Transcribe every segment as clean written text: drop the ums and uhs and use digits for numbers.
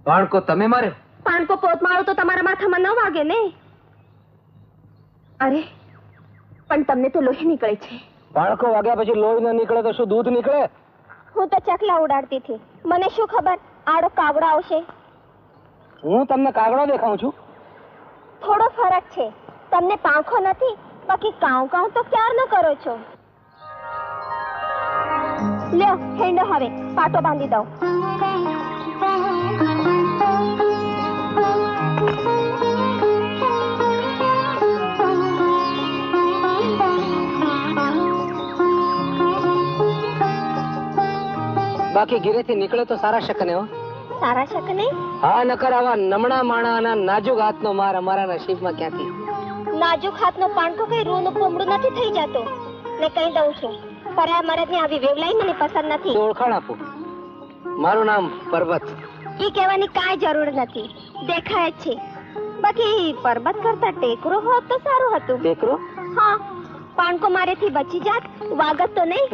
પાણકો તમે માર્યો? પાણકો પોત મારો તો તમારા માથામાં ન વાગે ને. અરે પણ તમને તો લોહી નીકળે છે. પાણકો વાગ્યા પછી લોહી ન નીકળે તો શું દૂધ નીકળે? હું તો ચકલા ઉડાડતી હતી, મને શું ખબર આડો કાગડો આવશે. હું તમને કાગડો દેખાઉં છું? થોડો ફરક છે, તમને પાંખો નથી, બાકી કાઉ કાઉ તો ક્યારનો કરો છો. લ્યો હેંડો, હવે પાટો બાંધી દઉં. બાકી ઘીરેથી નીકળે તો સારા શકને હો. સારા શકને? હા, નકર આવા નમણા માણાના નાજુક હાથનો માર અમારા નસીબમાં ક્યાંથી? નાજુક હાથનો પાણકો કઈ રૂનું કોમડું નથી થઈ જતો. ને કહી દઉં છું, પરાયા મરદની આવી વેવલાઈ મને પસંદ નથી. તો ઓળખાણ આપો. મારું નામ પર્વત. ઈ કહેવાની કાંઈ જરૂર નથી, દેખાય જ છે. બાકી પર્વત કરતા ટેકરો હોત તો સારું હતું. ટેકરો? હા, પાણકો મારેથી બચી જાત, વાગત તો નહીં.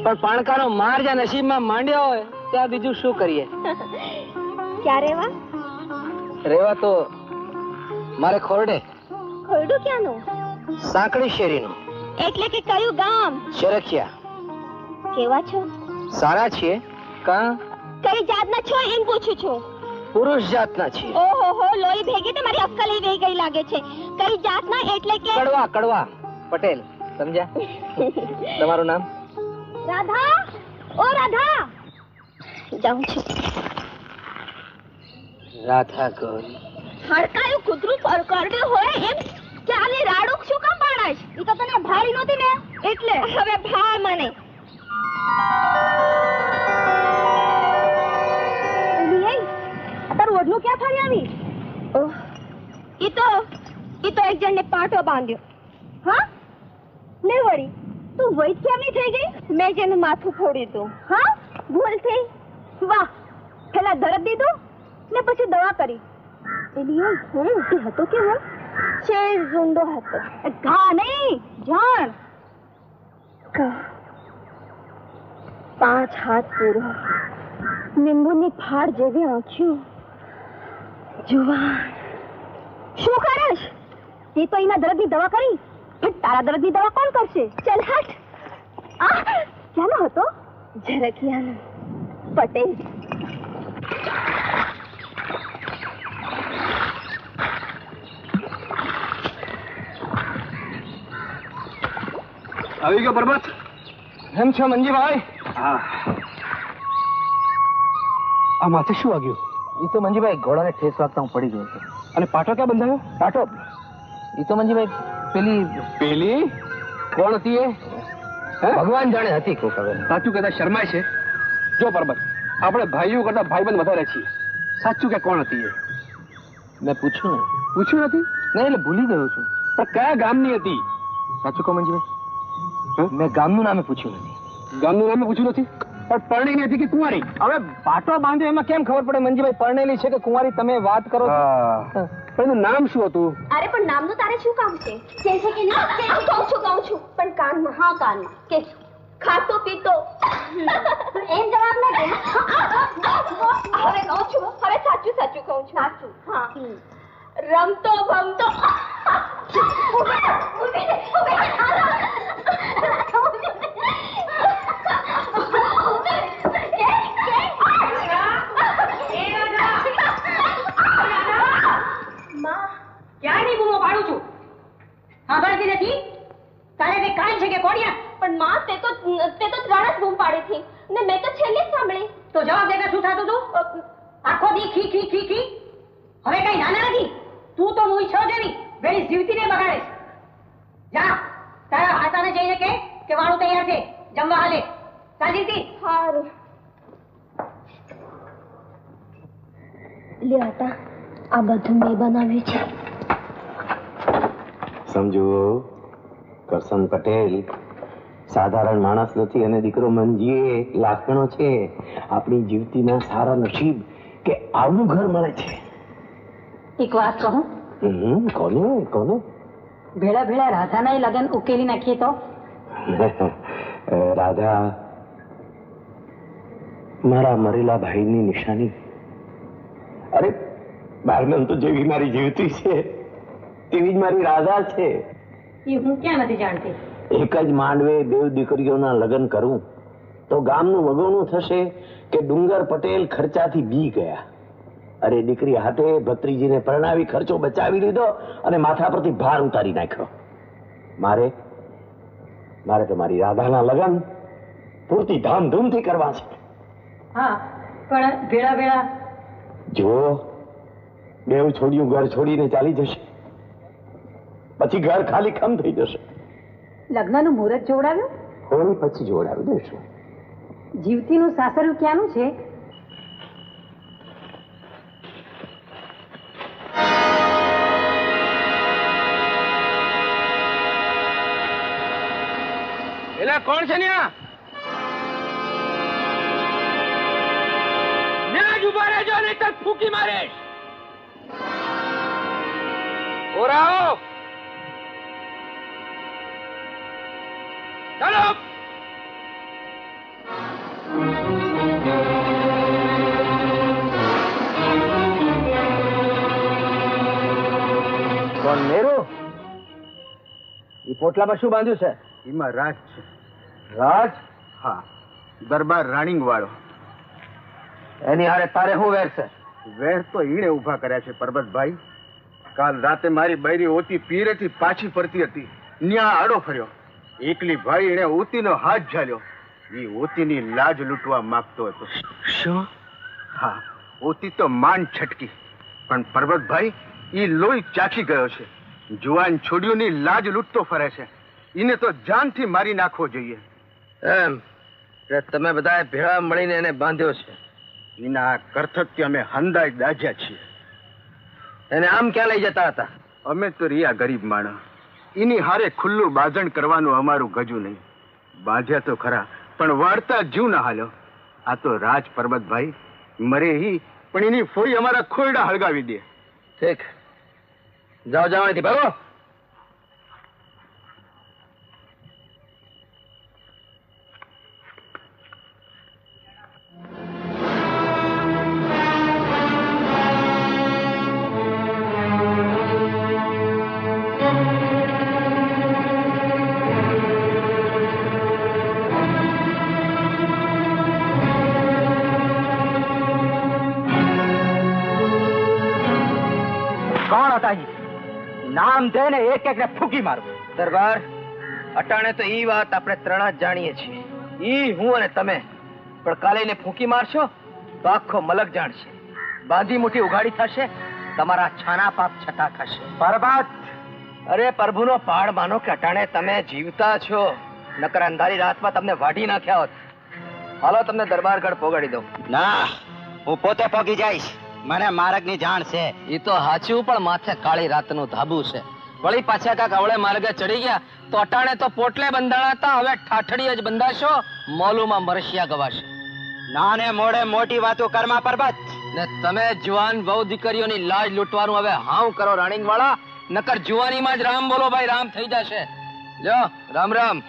પણ પાણકાનો માર જ્યાં નસીબમાં માંડ્યો હોય ત્યાં બીજું શું કરીએ? ક્યાં રેવા? રેવા તો મારે ખોરડે. ખોરડું ક્યાંનું? સાંકડી શેરીનું. એટલે કે કયું ગામ? શરખિયા. કેવા છો? સારા છીએ. કા કઈ જાતના છો એમ પૂછું છું. પુરુષ જાતના છીએ. ઓહો હો, લોહી ભેગી તો મારી અક્કલ વહી ગઈ લાગે છે. કઈ જાતના એટલે કે? કડવા. કડવા પટેલ, સમજ્યા? તમારું નામ? રાધા. ઓ રાધા. જાઉં છું. રાધા ગૌરી. હડકાયું કૂતરું કરડ્યું હોય એમ ચાલે રાડું શું કામ પાડાશ? ઈ તો તને ભાળી નહોતી ને એટલે. હવે ભાળ મને. તારું ઓઢલું ક્યાં ફરી આવી? ઓહ, ઈ તો એક જણને પાટો બાંધ્યો. હા ને વળી તું વૈદ કેમની થઈ ગઈ? મેં જેનું માથું ફોડ્યું હતું. હા, ભૂલ થઈ. વાહ, પેલા દરદ દીધું ને પછી દવા કરી. એલી હતો કેવો? છે ઝુંડો હતો. ઘા નહીં, જાણ. 5 હાથ પૂરો, લીંબુની ફાડ જેવી આંખ્યું, જુવાન. શું કરીશ? એ તો એના દર્દની દવા કરી, પણ તારા દર્દની દવા કોણ કરશે? ચલ હટ. ક્યાંનો હતો? ઝરખિયાનો. પટેલ. આવી ગયો પર્વત. એમ છો મંજીભાઈ? હા. આ માથે શું વાગ્યું? એ તો મંજીભાઈ ઘોડાને ઠેસ વાગતા હું પડી ગયો હતો. અને પાટો ક્યાં બંધાયો? પાટો એ તો મંજીભાઈ પેલી કોણ હતી એ? ભગવાન જાણે હતી કોક. હવે સાચું કહેતા શરમાય છે. જો પર્વત, આપણે ભાઈઓ કરતા ભાઈબંધ વધારે છીએ. સાચું કે કોણ હતી એ? મેં પૂછ્યું ને. પૂછ્યું નથી? નહીં, એટલે ભૂલી ગયો છું. પણ કયા ગામની હતી? સાચું કહો મંજીભાઈ, મેં ગામનું નામે પૂછ્યું નથી. ગામનું નામે પૂછ્યું નથી? પણ પરણેલી હતી કે કુંવારી? હવે પાટો બાંધ્યો એમાં કેમ ખબર પડે મંજીભાઈ પરણેલી છે કે કુંવારી? તમે વાત કરો છો. પણ એનું નામ શું હતું? અરે પણ નામનું તારે શું કામ છે? કે છે કે ના? કહું છું પણ કાનમાં. હા, કાનમાં કે ખાતો પીતો એમ જવાબ ના દે. હવે કહું છું, હવે સાચું કહું છું. સાચું? હા. રમતો ભમતો. ક્યાંની બૂમો પાડું છું? સાંભળતી નથી? તારે કઈ કામ છે કે કોડિયા? પણ માં તે તો 3 જ બૂમ પાડી હતી ને મેં તો છેલ્લે સાંભળી. તો જવાબ દેતા શું થતું તું? આખો દી ખી ખી ખી ખી. હવે કઈ નાના નથી. તું તો મુઈ છો જેવી વેલી જીવતીને બગાડે. જા તારા હાથાને જઈને કે વાળું તૈયાર છે, જમવા હાલે. ચાલ જીવતી. હારું. લે હતા, આ બધું મેં બનાવ્યું છે. સમજો, કરશન પટેલ સાધારણ માણસ નથી અને દીકરો મંજીએ લાખણો છે. આપણી જીવતીના સારા નસીબ કે આવું ઘર મળે છે. એક વાત કહું? કોને? ભેળા ભેળા રાધાના લગન ઉકેલી નાખીએ તો? રાધા મારા મરેલા ભાઈની નિશાની. અરે બહારનું તો જેવી મારી જીવતી છે તેવી જ મારી રાધા છે. એ હું ક્યાં નથી જાણતી. એક જ માંડવે બેવ દીકરીઓના લગ્ન કરું તો ગામનું વગોનું થશે કે ડુંગર પટેલ ખર્ચાથી બી ગયા. અરે દીકરી હાથે ભત્રીજીને પરણાવી ખર્ચો બચાવી લીધો અને માથા પરથી ભાર ઉતારી નાખ્યો. મારે તો મારી રાધાના લગ્ન પૂરતી ધામધૂમથી કરવા છે. હા, પણ ભેળા ભેળા જો બેવ છોડ્યું ઘર છોડીને ચાલી જશે પછી ઘર ખાલી ખમ થઈ જશે. લગ્નનું મુહૂર્ત જોડાવ્યું. હોળી પછી જોડાવી દઈશું. જીવતીનું સાસરું ક્યાંનું છે? એલા કોણ છે ન્યા? ન્યા જ ઉભા રહેજો નહીં તો ફૂંકી મારીશ. ઓરાઓ ચાલો. કોણ મેરો? એ પોટલામાં શું બાંધ્યું છે? એમાં રાજ છે. રાજ? હા, દરબાર રાણીંગ વાળો. એની હારે તારે શું વેર છે? વેર તો ઈણે ઉભા કર્યા છે પરબતભાઈ. કાલ રાતે મારી બૈરી ઓતી પીરેથી પાછી ફરતી હતી, ન્યા આડો ફર્યો. એકલી ભાઈ એણે ઓતીનો હાથ ઝાલ્યો. એ ઓતીની લાજ લૂંટવા માંગતો હતો. શું? હા, ઓતી તો માંડ છટકી, પણ પરબતભાઈ એ લોહી ચાખી ગયો છે. જુવાન છોડીઓની લાજ લૂંટતો ફરે છે. એને તો જાનથી મારી નાખવો જોઈએ. એમ કે તમે બધા ભેળા મળીને એને બાંધ્યો છે? એના કરતકથી અમે હંદાય દાજ્યા છીએ. એને આમ ક્યાં લઈ જતા હતા? અમે તો રિયા ગરીબ માણસ. એની હારે ખુલ્લું બાંધણ કરવાનું અમારું ગજું નહીં. બાંધ્યા તો ખરા, પણ વાળતા જીવ ના હાલ્યો. આ તો રાજ પરબતભાઈ મરે હી, પણ એની ફોઈ અમારા ખોયડા હળગાવી દે. ઠીક, જાઓ જાઓ અહીંથી ભાગો. કોણ હતા ઈ? નામ દે ને એક એક ને ફૂકી મારું. દરબાર, અટાણે તો ઈ વાત આપણે ત્રણ જ જાણીએ છીએ, ઈ હું અને તમે. પણ કાલે એને ફૂંકી મારશો તો આખો મલક જાણશે. બાંધી મુઠ્ઠી ઉઘાડી થશે, તમારા છાના પાપ છટા થશે. પરબત, અરે પ્રભુનો પહાડ માનો કે અટાણે તમે જીવતા છો, નકર અંધારી રાતમાં તમને વાઢી નાખ્યા હોત. હાલો તમને દરબારગઢ પોગાડી દઉં. ના, હું પોતે પોગી જઈશ. મને માર્ગની જાણ છે. એ તો હાચું, પણ માથે કાળી રાતનું ધાબુ છે. વળી પાછા કાક અવળે માર્ગે ચડી ગયા તો અટાણે તો પોટલે બંધાણા હતા, હવે ઠાઠડીએ જ બંધાશો, મોલુમાં મરશિયા ગવાશે. નાને મોડે મોટી વાતો કરમાં પરબત. ને તમે જુવાન વહુ દીકરીઓની લાજ લૂંટવાનું હવે હાવ કરો રાણીંગ વાળા, નકર જુવાનીમાં જ રામ બોલો ભાઈ, રામ થઈ જશે. લ્યો રામ રામ.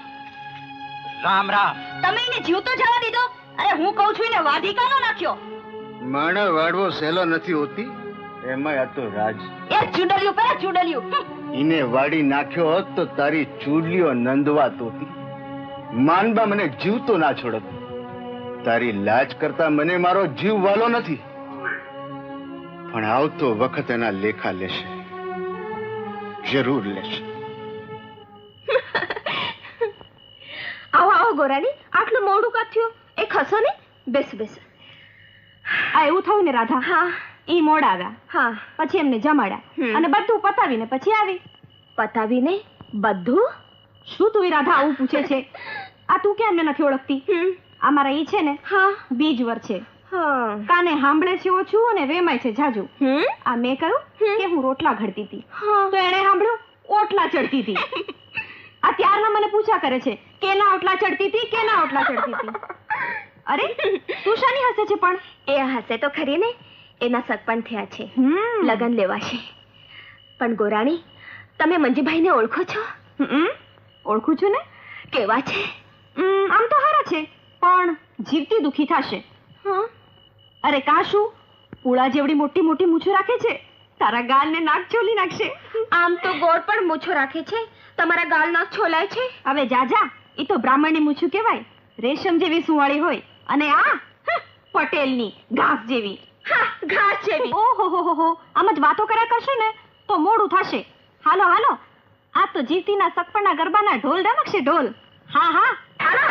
રામ રામ. તમે એને જીવતો જવા દીધો? અરે હું કહું છું એને વાધી કાનો નાખ્યો? માણસ વાળવો સહેલો નથી હોતી, એમાં આ તો રાજ. એ ચૂડલિયું પર ચૂડલિયું. એને વાડી નાખ્યો હોત તો તારી ચૂડલીઓ નંદવાત હોતી. માનબા મને જીવતો ના છોડત. તારી લાજ કરતા મને મારો જીવ વાલો નથી, પણ આવતો વખત એના લેખા લેશે, જરૂર લેશે. આવો આવો ગોરાણી, આટલું મોડું કાં થયું? એ ખસો ને, બેસો બેસો. આ એવું થયું ને રાધા? હા. ઈ મોડા આવ્યા. હા. પછી એમને જમાડ્યા અને બધું પતાવીને પછી આવી. પતાવીને બધું? શું તું રાધા આવું પૂછે છે? આ તું કેમ ને નથી ઓળખતી? આ મારા ઈ છે ને, હા, બીજવર છે. કાને સાંભળે છે ઓછું અને વેમાય છે જાજુ. આ મેં કહ્યું કે હું રોટલા ઘડતી હતી, તો એણે સાંભળ્યું ઓટલા ચડતી હતી. આ ત્યારના મને પૂછા કરે છે કેના ઓટલા ચડતી હતી, કેના ઓટલા ચડતી હતી. અરે તું શાની હસે છે? પણ એ હસે તો ખરી ને, એના સગપણ થયા છે, લગન લેવાશે. પણ ગોરાણી, તમે મંજીભાઈને ઓળખો છો? ઓળખું છું ને. કેવા છે? આમ તો હારા છે, પણ જીવતી દુખી થશે. અરે કા શું, પૂળા જેવડી મોટી મોટી મૂછો રાખે છે. તારા ગાલને નાક ચોલી નાખશે. આમ તો ગોળ પણ મૂછો રાખે છે, તમારા ગાલ નાક છોલાય છે. હવે જા, એ તો બ્રાહ્મણની મૂછું કહેવાય. રેશમ જેવી સુવાળી હોય, અને આ પટેલની ઘાસ જેવી. ઘાસ જેવી. ઓહો, આમ જ વાતો કર્યા કરશો ને તો મોડું થશે. હાલો આ તો જીવતીના સગપણના ગરબાના ઢોલ રમકશે, ઢોલ. હા હાલો.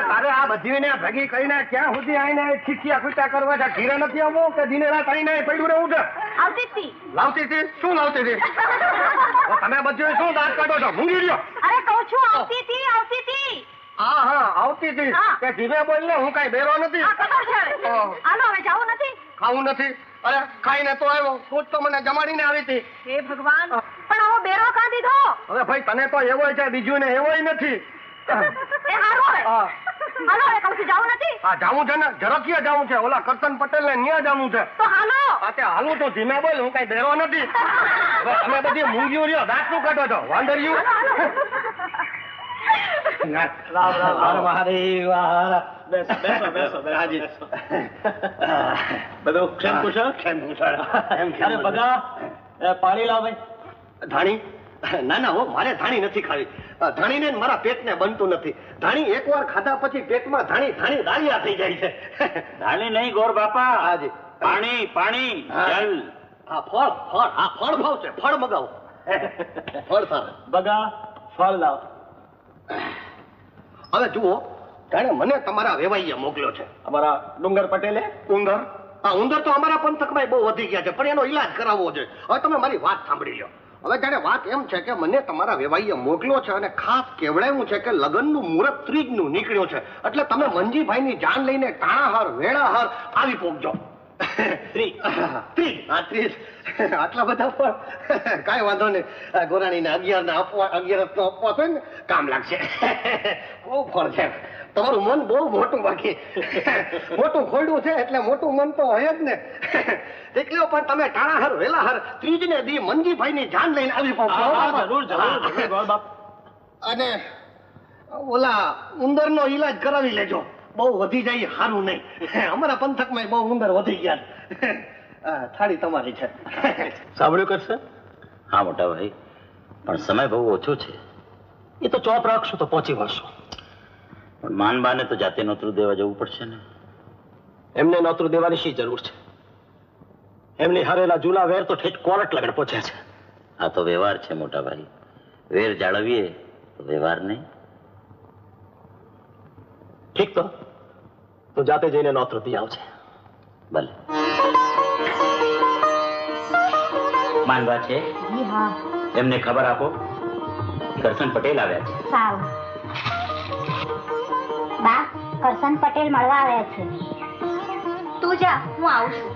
તારે આ બધી ને ભેગી કરીને ક્યાં સુધી આવીને ખીચિયા ખૂટા કરવા છે? ઘીરે નથી આવવું કે દિને રાત આવીને પડ્યું રહેવું છે? આવતી હતી. લાવતી હતી? શું લાવતી હતી? તમે બધું શું દાંત કાઢો છો? મૂંગી રહ્યો. અરે કહું છું આવતી હતી, આવતી હતી. હા હા આવતી હતી. કે ધીમે બોલ ને, હું કઈ બેરો નથી. હાલો હવે જાવું નથી. ખાવું નથી? અરે ખાઈને તો આવ્યો, તું જ તો મને જમાડીને આવી હતી. હે ભગવાન, પણ આવો બેરો કાં દીધો? હવે ભાઈ તને તો એવો છે, બીજું ને એવો નથી. એ હારું હવે. હાલો હવે કહું છું જાવું નથી. હા જાવું છે ને, ઝડપથી જાવું છે. ઓલા કરતન પટેલ ને ન્યા જાવું છે. તો હાલો. હા તે હાલું તો ધીમે બોલ, હું કઈ બેરો નથી. હવે તમે બધી મૂંગ્યું રહ્યો, દાંત શું કાઢો છો? વાંદરિયું. રામ રામ મારી વાર. બેસો બેસો બેસો હાજી. બધું ક્ષેમ કુશળ? ક્ષેમ કુશળ. અરે બગા પાણી લાવ ભાઈ. ધાણી? ના ના હો, મારે ધાણી નથી ખાવી. ધાણીને મારા પેટને બનતું નથી. ધાણી એકવાર ખાધા પછી પેટમાં ધાણી ધાણી દાળિયા થઈ જાય છે. ધાણી નહીં ગોર બાપા. હાજી. પાણી પાણી જલ. હા ફળ ફળ. હા ફળ ભાવ છે, ફળ મગાવો. ફળ સારું. બગા ફળ લાવ. હવે જુઓ, જાણે મને તમારા વેવાઈએ મોકલ્યો છે. અમારા ડુંગર પટેલે. ઉંદર? હા ઉંદર તો અમારા પંથકમાં બહુ વધી ગયા છે, પણ એનો ઈલાજ કરાવવો છે. હવે તમે મારી વાત સાંભળી લો. હવે જાણે વાત એમ છે કે મને તમારા વેવાઈએ મોકલ્યો છે અને ખાસ કેવડાવ્યું છે કે લગ્નનું મુહૂર્ત 3 નું નીકળ્યું છે, એટલે તમે મંજીભાઈની જાન લઈને ટાણાહાર વેળાહાર આવી પહોંચજો. 30 આટલા બધા પણ કાંઈ વાંધો નહીં. ગોરાણીને 11 નો આપવા તો ને કામ લાગશે. બહુ ફળ છે. તમારું મન બહુ મોટું, બાકી મોટું ખોલ્યું છે એટલે મોટું મન તો હોય જ ને. એટલે પણ તમે ટાણાહાર વેલાહાર 3 ને દી મંજીભાઈની જાન લઈને આવી પહોંચો. જરૂર જરૂર ગોર બાપ. અને ઓલા ઉંદરનો ઈલાજ કરાવી લેજો. બહુ વધી જાય સારું નહીં. અમારા પંથકમાં બહુ ઉંદર વધી ગયા. થાળી તમારી છે. સાંભળ્યું કરશે? હા મોટા ભાઈ, પણ સમય બહુ ઓછો છે. એ તો ચોપ રાખશો તો પહોંચી વળશો. પણ માનબાને તો જાતે નોતરું દેવા જવું પડશે ને. એમને નોતરું દેવાની શી જરૂર છે? એમની હરેલા જુલા વેર તો ઠેઠ કોરટ લગડ પહોંચ્યા છે. આ તો વ્યવહાર છે મોટા ભાઈ. વેર જાળવીએ તો વ્યવહાર નહીં. ઠીક તો જાતે જઈને નોતરું દી આવશે. ભલે. માનવા છે? હા એમને ખબર આપો, કરશન પટેલ આવ્યા છે. સારું. બા, કરશન પટેલ મળવા આવ્યા છે. તું જા, હું આવું છું.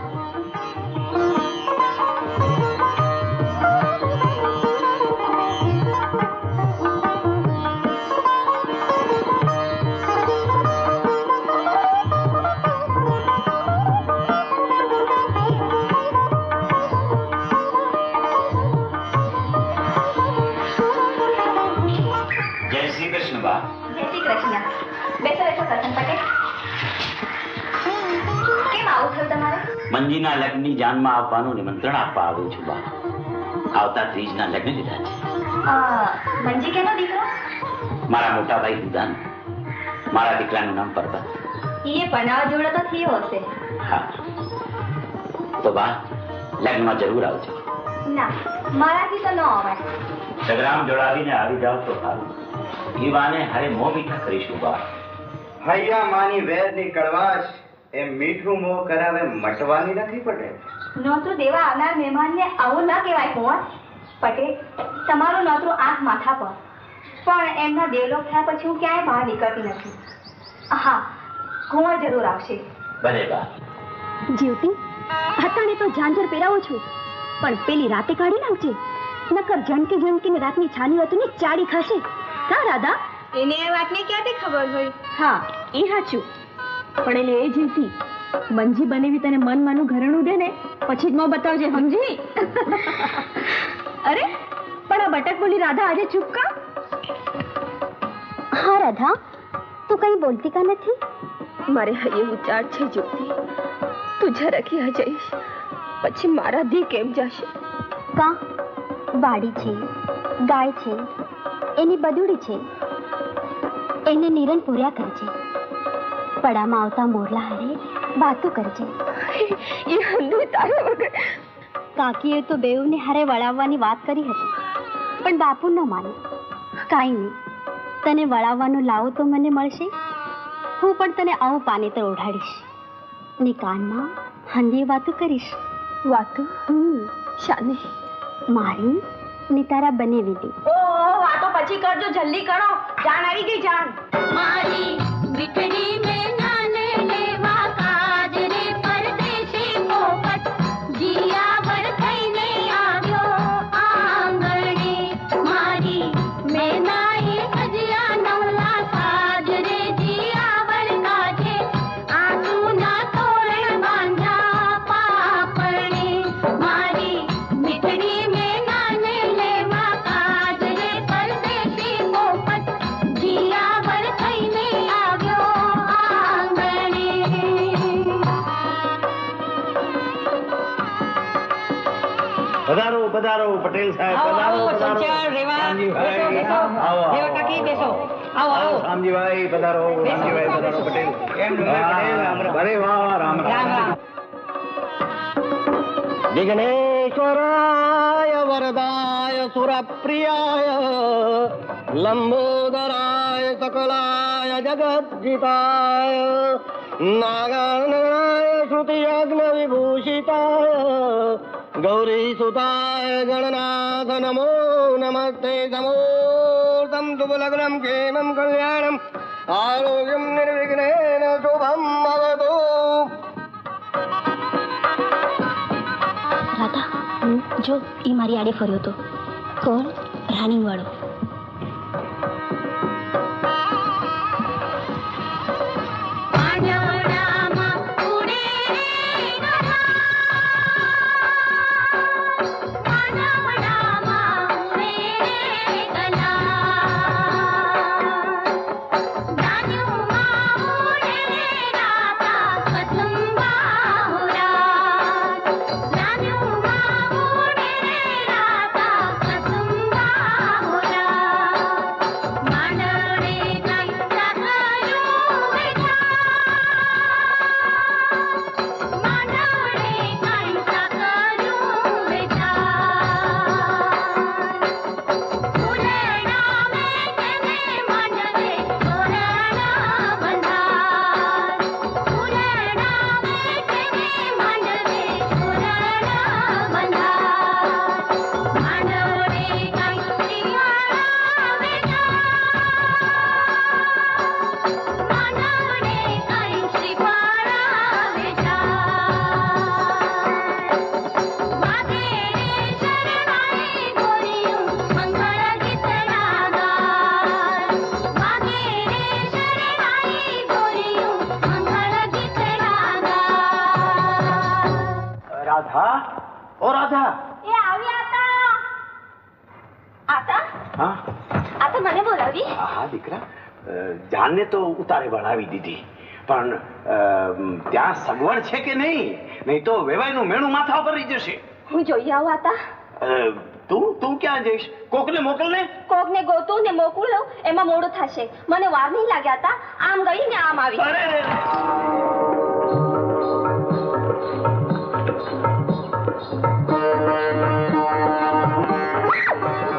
મંજીના લગ્નની જાનમાં આપવાનું નિમંત્રણ આપવા આવ્યું છું બા. આવતા 30 ના લગ્ન લીધા છે. મંજી કેનો દીકરો? મારા મોટા ભાઈ દુદાન. મારા દીકરાનું નામ પરબત. એ બનાવા જોડો તો થયો હશે. હા તો બા, લગ્નમાં જરૂર આવજો. ના, મારાથી તો ન અવાય. સગરામ જોડાવીને આવી જાવ તો સારું. એ વાને હારે મોં મીઠા કરીશું બા. હૈયા માની વેરની કડવાશ એ મીઠું મોં કરાવે મટવાની નથી પટેલ. નોતરું દેવા આવનાર મહેમાનને આવું ન કહેવાય કુંવર. પટેલ, તમારું નોતરું આંખ માથા પર, પણ એમના દેવલોક થયા પછી હું ક્યાંય બહાર નીકળતી નથી. હા, કુંવર જરૂર આવશે. ભલે બા. જીવતી, હતાને તો ઝાંઝર પહેરાવું છું, પણ પેલી રાતે કાઢી નાખજે. નકર ઝણકી ઝણકીને રાતની છાની વતુની ચાડી ખાશે. કા રાધા? એને એ વાતની ક્યાંથી ખબર હોય? હા, એ સાચું. પણ એટલે એ જીવતી, મંજી બનેવી તને મન માનું ઘરેણું દે ને પછી જ મોં બતાવજે, સમજી? અરે પણ આ બટક બોલી રાધા આજે ચૂપ કા? હા રાધા, તું કઈ બોલતી કા નથી? મારે હૈયે ઉચાર છે જીવતી. તું જરાકી આ જઈશ પછી મારા ધી કેમ જશે? કા વાડી છે, ગાય છે, એની બદુડી છે, એને નિરણ પૂર્યા કરજે. પડામાં આવતા મોરલા હારે વાતો કરજે. એ હંધુ તારા વગર. કાકીએ તો બેઉને હારે વળાવવાની વાત કરી હતી, પણ બાપુ ન માન્યું. કાંઈ નહીં, તને વળાવવાનો લાવો તો મને મળશે. હું પણ તને આવું પાનેતર ઓઢાડીશ ને કાનમાં હંધી વાતો કરીશ. વાતો? શાને? મારી ને તારા બને વિધિ. ઓ વાતો પછી કરજો, જલ્દી કરો. જાન આવી ગઈ, જાન. મારી મીઠડી મેં નાને લેવા કાજ રે પરદેશી પોપટ જીયાવર થઈને આવ્યો આંગણે. મારી મેં નાઈ સજ્યા નવલા સાજ રે જીયાવર કાજે આંસુના તોરણ બાંધ્યા પાપણે. મારી મીઠડી મેં નાને લેવા કાજ રે પરદેશી પોપટ જીયાવર થઈને આવ્યો આંગણે. પધારો પધારો પટેલ સાહેબ, પધારો પધારો. શામજીભાઈ, આવો, આવો. શામજીભાઈ પધારો, શામજીભાઈ પધારો. પટેલ અરે વાહ, રામ રામ. વિઘ્નેશ્વરાય વરદાય સુરપ્રિયાય લંબોદરાય સકલાય જગज्जिताय નાગાનનાય શ્રુતિયજ્ઞ વિભૂષિતાય ગૌરીસુતાય ગણનાથ નમો નમસ્તે. સમોર્તમ શુભલગ્નમ ક્ષેમં કલ્યાણમ આરોગ્યમ નિર્વિઘ્નેન શુભમ ભવતુ. રાધા, જો એ મારી આડે ફર્યો તો. કોણ? રાણી વાળો. રાધા, ઓ રાધા. એ આવ્યા આતા. હા આ તો મને બોલાવી. હા દીકરા, જાનને તો ઉતારે વળાવી દીધી, પણ ત્યાં સગવડ છે કે નહીં? નહીં તો વેવાઈનું મેણું માથા ઉપર રહી જશે. હું જોઈ આવું આતા. તું ક્યાં જઈશ? કોકને મોકલને. કોકને ગોતું ને મોકલું એમાં મોડું થશે. મને વાર નહીં લાગ્યા હતા. આમ ગઈ ને આમ આવી.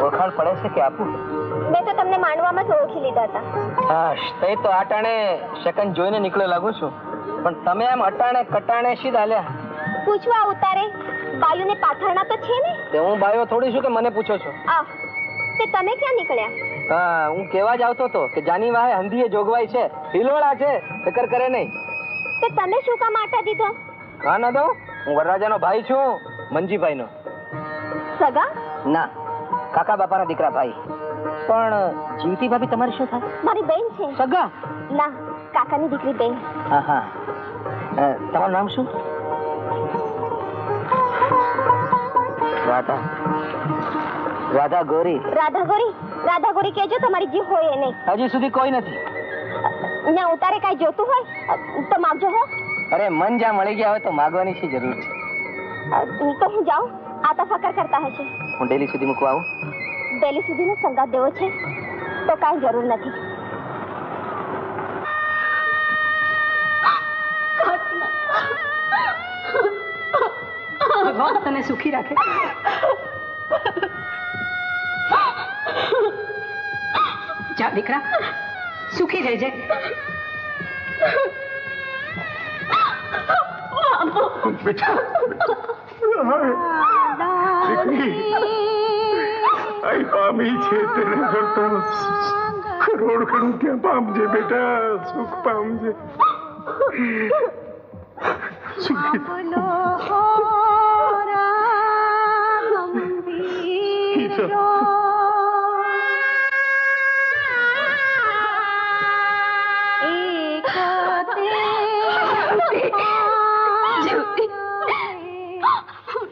ઓળખાણ પડે છે કે આપું? મેં તો તમને માંડવામાં જ ઓળખી લીધા હતા. હા, તે તો આટાણે સેકન્ડ જોઈને નીકળ્યો લાગુ છું, પણ તમે આમ અટાણે કટાણે સીધા હાલ્યા. પૂછવા ઉતારે બાયુને પાથરણા તો છે ને. તે હું બાયો થોડી છું કે મને પૂછો છો? આ તે તમે ક્યાં નીકળ્યા? હા, હું કેવા જ આવતો હતો કે જાની વાહે હંધીએ જોગવાઈ છે, હિલોળા છે, ફિકર કરે નહીં. તે તમે શું કામ આટા દીધો? હા ના દઉં, હું વરરાજાનો ભાઈ છું, મંજીભાઈનો. સગા? ના, કાકા બાપાના દીકરા ભાઈ. પણ જીવતી ભાભી તમારી શું થાય? મારી બેન છે. સગા? ના, કાકાની દીકરી બેન. હા હા. તમારું નામ શું? રાધા. રાધા ગોરી. રાધા ગોરી? રાધા ગોરી કહેજો, તમારી જીવ હોય એ નહીં. હજી સુધી કોઈ નથી. ના ઉતારે કાંઈ જોતું હોય તો માગજો હો. અરે મન જ્યાં મળી ગયા હોય તો માગવાની શી જરૂર છે? તો હું જાઉં? આ તો ફકર કરતા હશે. હું ડેલી સુધી મૂકવા આવું? ડેલી સુધીનો સંગાત દેવો છે તો કાંઈ જરૂર નથી. ભગવાન તને સુખી રાખે. જા દીકરા સુખી રહેજે. બેટા આઈ પામી છે તેના કરતા કરોડ ઘણું ક્યાં પામજે બેટા, સુખ પામજે. સુખી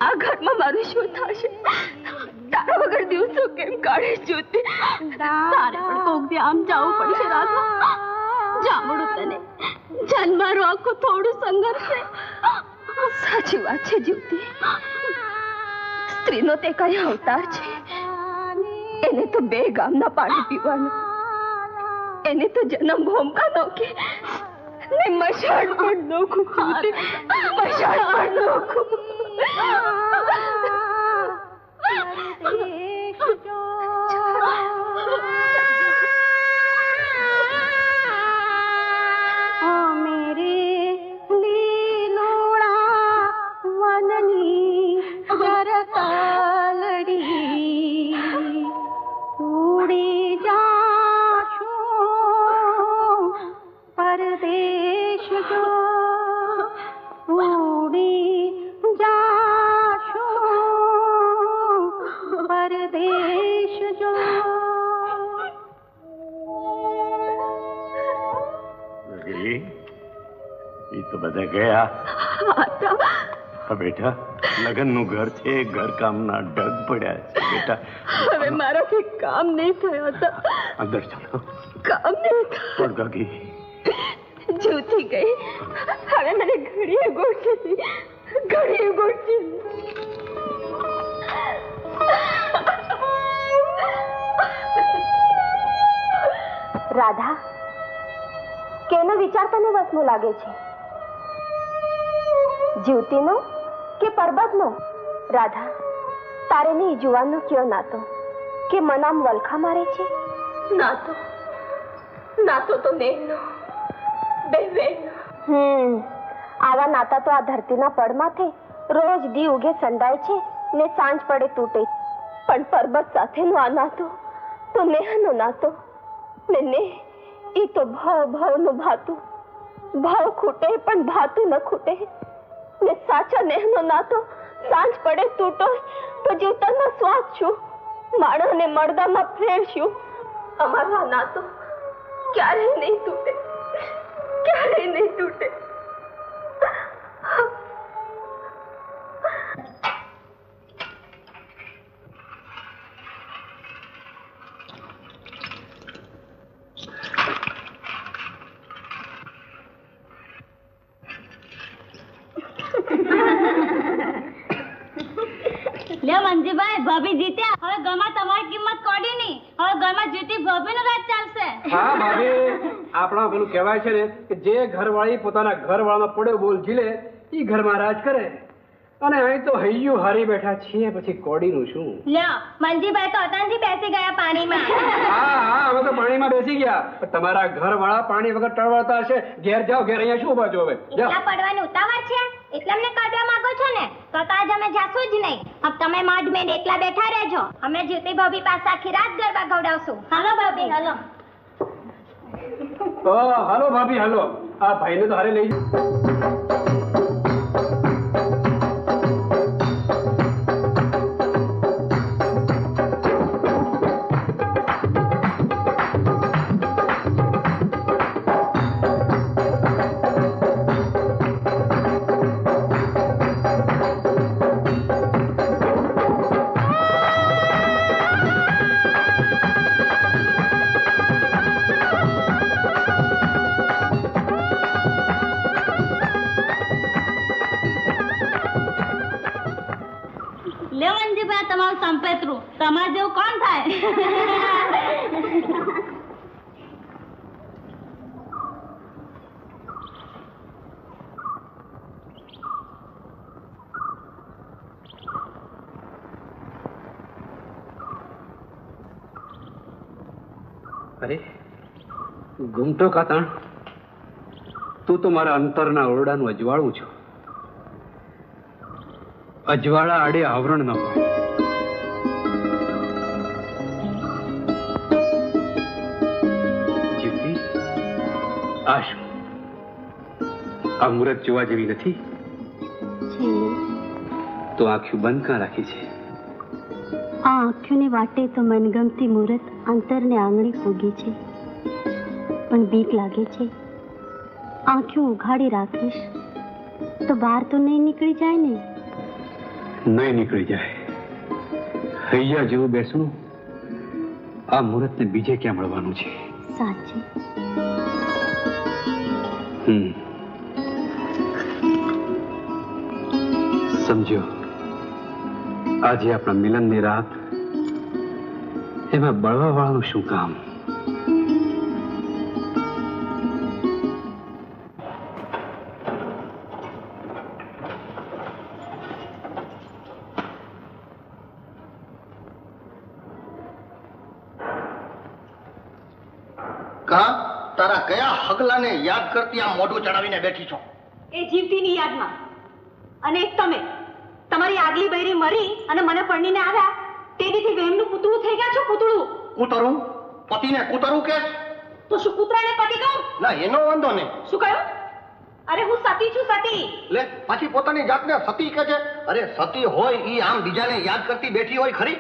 આ ઘરમાં મારું શું થશે? તારા વગર દિવસો કેમ કાઢે જ્યોતિ? તારે પણ કોક દી આમ જવું પડશે રાધા. જામડું તને જન્મારો આખું થોડું સંઘર્ષ છે. સાચી વાત છે જ્યોતિ, સ્ત્રીનો તે કઈ અવતાર છે. એને તો બે ગામના પાણી પીવાનું, એને તો જન્મ ભોમકા કે મશાળ પણ નોખું, મશાળ પણ નોખું. મેરે લીલોડા વનની જરતાલડી ઉડી જાશું પરદેશ જો, ઉડી જાશું પરદેશ જો. એ તો બધા ગયા. હા બેટા, લગ્નનું ઘર છે, ઘર કામના ડગ પડ્યા છે બેટા. હવે મારાથી કામ નહીં થયા હતા. અંદર ચાલો. કામ નહીં પણ કાકી જૂતી ગઈ. હવે મને ઘડીએ ગોઠવી, ઘડીએ ગોઠવી. રાધા, કેનો વિચાર તને વસમો લાગે છે? જીવતીનો કે પરબતનો? રાધા, તારે ની જુવાનનો કયો નાતો કે મનામ વલખા મારે છે? નાતો નાતો તો નેનો, બે બેનો. આવા નાતા તો આ ધરતીના પડમાંથી રોજ દી ઉગે સંડાય છે ને સાંજ પડે તૂટે. પણ પરબત સાથેનો આ નાતો તો નેહનો નાતો ને ઈ તો ભાવનો ભાતું. ભાવ ખૂટે પણ ભાતું ન ખૂટે ને સાચા નેહનો નાતો સાંજ પડે તૂટો તો જીવતરનો સ્વાદ શું, માણસને મળદામાં ફેરશું. અમારો આ નાતો ક્યારેય નહીં તૂટે, ક્યારેય નહીં તૂટે. લે મંજીભાઈ, ભાભી જીત્યા. હવે ઘરમાં તમારી કિંમત કોડી નહીં. હવે ઘરમાં જીતી ભાભીનો રાજ ચાલશે. હા ભાભી, આપણા પેલું કહેવાય છે ને કે જે ઘરવાળી પોતાના ઘરવાળાનો પડ્યો બોલ ઝીલે ઈ ઘરમાં રાજ કરે. અને અહીં તો હૈયું હારી બેઠા છીએ, પછી કોડીનું શું? લ્યો મંજીભાઈ તો અતાનથી બેસી ગયા પાણીમાં. હા અમે તો પાણીમાં બેસી ગયા. તમારા ઘરવાળા પાણી વગર ટળવળતા હશે. ઘેર જાઓ, ઘેર અહીંયા શું બાજુ હવે? એટલા પડવાની ઉતાવળ છે એટલે અમને કાઢવા માંગો છો ને? તો આજ અમે જાશું જ નહીં. હવે તમે મઢ મેં એકલા બેઠા રહેજો. અમે જીતી ભાભી પાસે આખી રાત ગરબા ગવડાવશું. હાલો ભાભી હાલો. હાલો ભાભી હાલો. આ ભાઈને તો હારે લઈ જાઓ. લે મંજીભાઈ તમારું સંપેતરું. તમારે જેવું કોણ થાય? અરે ઘૂમતો કાતણ, તું તો મારા અંતરના ઓરડાનું અજવાળું છો. અજવાળા આડે આવરણ ન હોય. જીવતી, આ શું? આ મુહૂર્ત જોવા જેવી નથી. તો આંખો બંધ કાં રાખી છે? આ આંખોને વાટે તો મનગમતી મુહૂર્ત અંતરને આંગળી પૂગી છે, પણ બીક લાગે છે. આંખો ઉઘાડી રાખીશ તો બહાર તો નહીં નીકળી જાય ને? નહીં નીકળી જાય. હૈયા જેવું બેસવું આ મુહૂર્તને બીજે ક્યાં મળવાનું છે? સાચે. સમજ્યો. આજે આપણા મિલનની રાત, એમાં બળવા વાળું શું કામ? તારા કયા હગલાને યાદ કરતી આ મોઢું ચડાવીને બેઠી છો? એ જીવતીની યાદમાં. અને એક તમે તમારી આગલી બૈરી મરી અને મને પરણીને આવ્યા તેથી વહેમનું પૂતળું થઈ ગયા છો. પૂતળું. કૂતરું? પતિને કૂતરું કે? તો શું કૂતરાને પતિ કહું? ના, એનો વાંધો નહીં. શું કહ્યું? અરે હું સતી છું, સતી. લે, પાછી પોતાની જાતને સતી કે છે? અરે સતી હોય ઈ આમ બીજાને યાદ કરતી બેઠી હોય ખરી?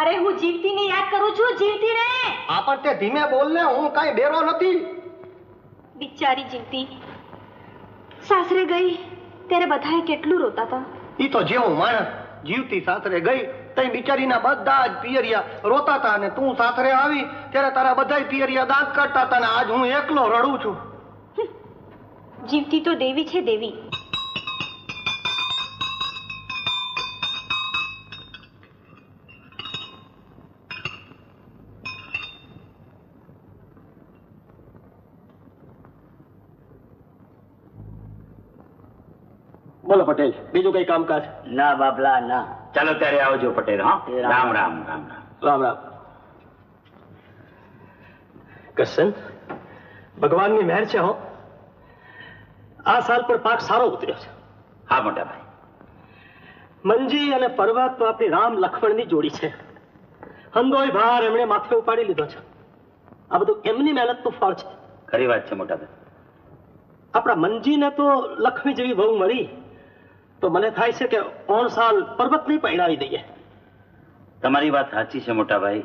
અરે હું જીવતીને યાદ કરું છું, જીવતીને. આ પણ તે ધીમે બોલ ને, હું કાંઈ બેરો નથી. બિચારી જીવતી સાસરે ગઈ ત્યારે બધાએ કેટલું રોતા હતા. ઈ તો જેવું માણસ. જીવતી સાસરે ગઈ તઈ બિચારીના બધા જ પિયરિયા રોતા હતા, અને તું સાસરે આવી ત્યારે તારા બધા પિયરિયા દાંત કાઢતા હતા, અને આજ હું એકલો રડું છું. જીવતી તો દેવી છે, દેવી. બોલો પટેલ, બીજું કઈ કામકાજ? ના બાપલા ના. ચાલો ત્યારે આવજો પટેલ. હા, રામ રામ રામ રામ રામ રામ. કરશન, ભગવાનની મહેર છે. હો, આ સાલ પર પાક સારો ઉતર્યો છે. હા મોટા ભાઈ. મંજી અને પર્વત તો આપણી રામ લક્ષ્મણની જોડી છે. હંદોય ભાર એમણે માથે ઉપાડી લીધો છે. આ બધું એમની મહેનતનું ફળ છે. ખરી વાત છે મોટા ભાઈ. આપણા મંજીને તો લક્ષ્મી જેવી બહુ મળી, તો મને થાય છે કે 3 સાલ પર્વતને પૈણાવી દઈએ. તમારી વાત સાચી છે મોટા ભાઈ,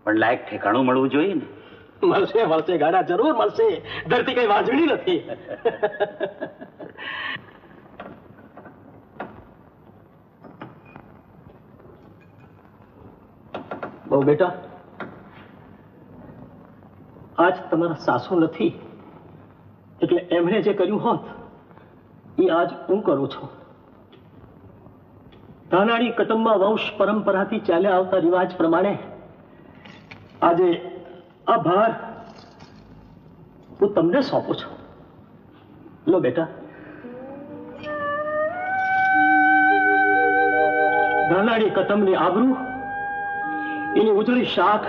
પણ લાયક ઠેકાણું મળવું જોઈએ ને. મળશે મળશે ગાડા, જરૂર મળશે. ધરતી કઈ વાજણી નથી. બહુ બેટા, આજ તમારા સાસુ નથી એટલે એમણે જે કર્યું હોત એ આજ હું કરું છું. ધાનાડી કુટુંબમાં વંશ પરંપરાથી ચાલ્યા આવતા રિવાજ પ્રમાણે આજે આ ભાર હું તમને સોંપું છું. લો બેટા. ધાનાડી કુટુંબની આબરૂ, એની ઉજળી શાખ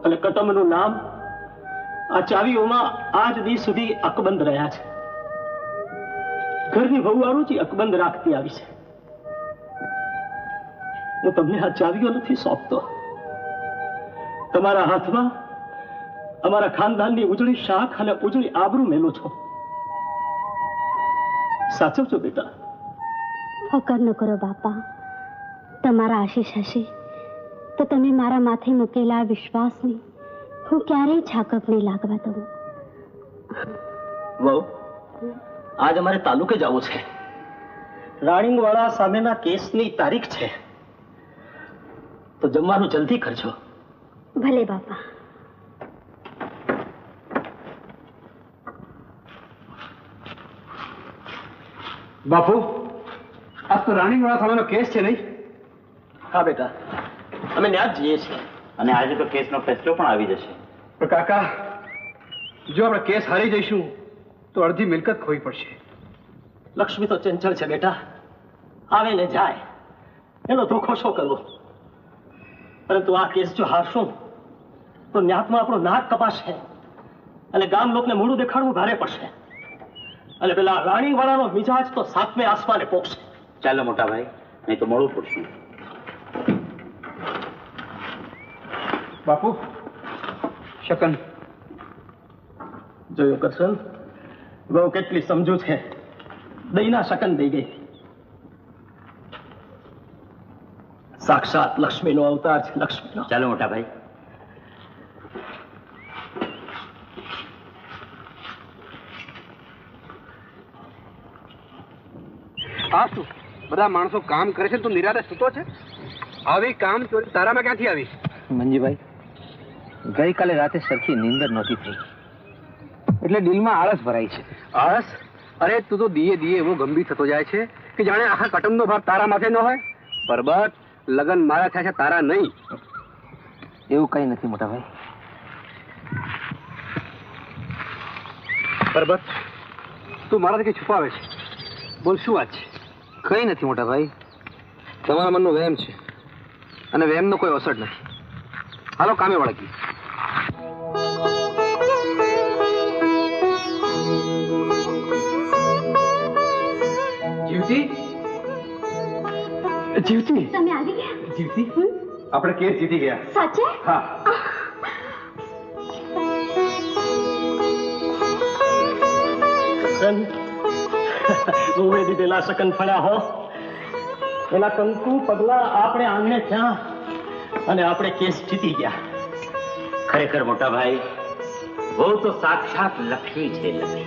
અને કુટુંબનું નામ આ ચાવીઓમાં આજ દી સુધી અકબંધ રહ્યા છે. ઘરની વહુવાળું જ અકબંધ રાખતી આવી છે. હું તમને આ ચાવીઓ નથી સોંપતો. તમારા હાથમાં અમારા ખાનદાનની ઉજળી શાખ અને ઉજળી આબરૂ મેલું છું. સાચવજો બેટા. ફકર ન કરો બાપા. તમારા આશીષ હશે તો તમે મારા માથે મૂકેલા વિશ્વાસની હું ક્યારેય છાકપ નહીં લાગવા દઉં. વહુ, આજ અમારે તાલુકે જવું છે. રાણીંગવાળા સામેના કેસની તારીખ છે, તો જમવાનું જલ્દી કરજો. ભલે બાપા. બાપુ, આજ તો રાણીવાળા સામેનો કેસ છે નહીં? હા બેટા, અમે ત્યાં જ જઈએ છીએ. અને આજે તો કેસનો ફેસલો પણ આવી જશે. પણ કાકા, જો આપણે કેસ હારી જઈશું તો અડધી મિલકત ખોવી પડશે. લક્ષ્મી તો ચંચળ છે બેટા, આવે ને જાય. એનો ધોખો શું કરવો? પરંતુ આ કેસ જો હારશું તો ન્યાતમાં આપણું નાક કપાશે અને ગામ લોકોને મોઢું દેખાડવું ભારે પડશે અને પેલા રાણીવાળાનો મિજાજ તો સાતમે આસમાને પોકશે. ચાલો મોટા ભાઈ, નહીં તો મોડું પડશે. બાપુ શકન, જોયું કરશન, બહુ કેટલી સમજુ છે. દઈના શકન દઈ ગઈ. સાક્ષાત લક્ષ્મીનો અવતાર છે, લક્ષ્મીનો. ચાલો મોટા ભાઈ. આ શું બધા માણસો કામ કરે છે, તું નિરાતે સૂતો છે? આવી કામ ચોરી તારામાં ક્યાંથી આવી? મંજીભાઈ, ગઈકાલે રાતે સરખી નીંદર નહોતી થઈ એટલે દિલમાં આળસ ભરાઈ છે. આળસ? અરે તું તો દીએ દીએ એવો ગંભીર થતો જાય છે કે જાણે આખા કટુંબનો ભાર તારા માથે ન હોય. પરબત, લગન મારા થયા છે, તારા નહીં. એવું કઈ નથી મોટા ભાઈ. પરબત, તું મારાથી કઈ છુપાવે છે? બોલ, શું વાત છે? કઈ નથી મોટા ભાઈ, તમારા મનનો વહેમ છે અને વહેમનો કોઈ અસર નથી. હાલો કામે વળગી. જીવતી, જીવતી, તમે આવી ગયા? જીવતી, આપણે કેસ જીતી ગયા. સાચે? હા. બહુએ દીધેલા શકન ફળ્યા હો. એના કંકુ પગલા આપણે આમને ત્યાં અને આપણે કેસ જીતી ગયા. ખરેખર મોટા ભાઈ, બહુ તો સાક્ષાત લક્ષ્મી છે. લક્ષ્મી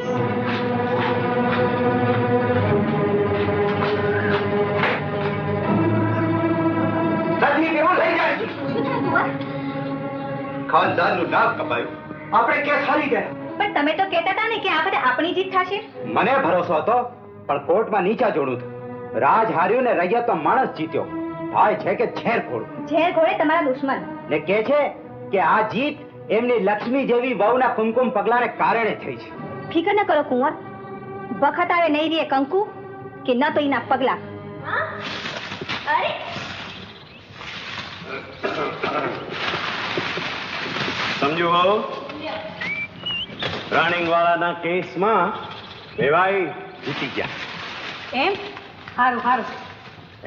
ખાનદાનનું નાક કપાયું, આપણે કેસ હારી ગયા. પણ તમે તો કહેતા હતા ને કે આ બધે આપણી જીત થશે. મને ભરોસો હતો, પણ કોર્ટમાં નીચા જોડું હતું. રાજ હાર્યું ને રૈયત તો માણસ જીત્યો. ભાઈ છે કે ઝેર ખોળ. ઝેર ઘોડે તમારા દુશ્મન. ને કે છે કે આ જીત એમની લક્ષ્મી જેવી વહુના કુમકુમ પગલાને કારણે થઈ છે. ફિકર ન કરો કુંવર, વખત આવે નહીં રે કંકુ કે ન તો એના પગલા. અરે સમજો હો, રાણીવાળાના કેસમાં વેવાઈ જીતી ગયા. એમ? સારું સારું.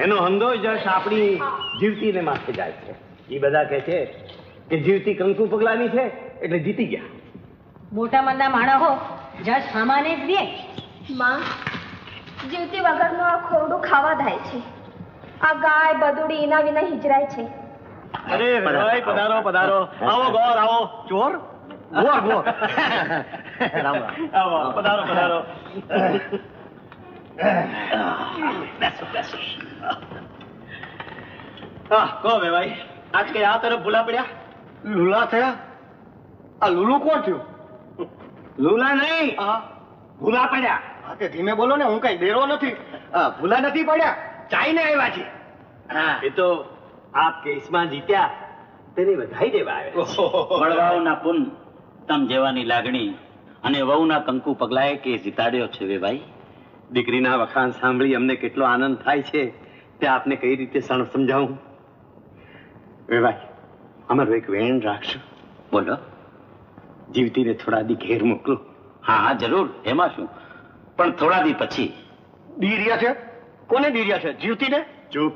એનો હંધો જશ આપણી જીવતીને માથે જાય છે. એ બધા કહે છે કે જીવતી કંકુ પગલાની છે એટલે જીતી ગયા. મોટા મંદા માણસો જજ સામાને જ દે. માં, જીવતી વગરનું આ ખોરડું ખાવા થાય છે. આ ગાય બદુડી એના વિના હિજરાય છે. અરે ભાઈ, પધારો પધારો. આવો ગોર, આવો. ચોર? ગોર ગોર. રામ રામ. આવો, પધારો પધારો. કહો ભાઈ, આજ કઈ આ તરફ ભૂલા પડ્યા? લુલા થયા? આ લુલુ કોણ થયું? લુલા નહીં, ભૂલા પડ્યા. હા, તે ધીમે બોલો ને, હું કઈ દેરો નથી. ભૂલા નથી પડ્યા, ચાઈને આવ્યા છે. એ તો આપ કેસમાં જીત્યા તેની વધાઈ દેવા આવ્યા. મળવાઓના પુન તમ જેવાની લાગણી અને વહુના કંકુ પગલાએ કે જીતાડ્યો છે વેભાઈ. દીકરીના વખાણ સાંભળી અમને કેટલો આનંદ થાય છે તે આપને કઈ રીતે સમજાવું? વેવાઈ, અમારો એક વેણ રાખશો? બોલો. જીવતીને થોડા દી ઘેર મોકલો. હા હા, જરૂર. એમાં શું, પણ થોડા દી પછી. દીરિયા છે? કોને દીરિયા છે? જીવતીને? ચૂપ.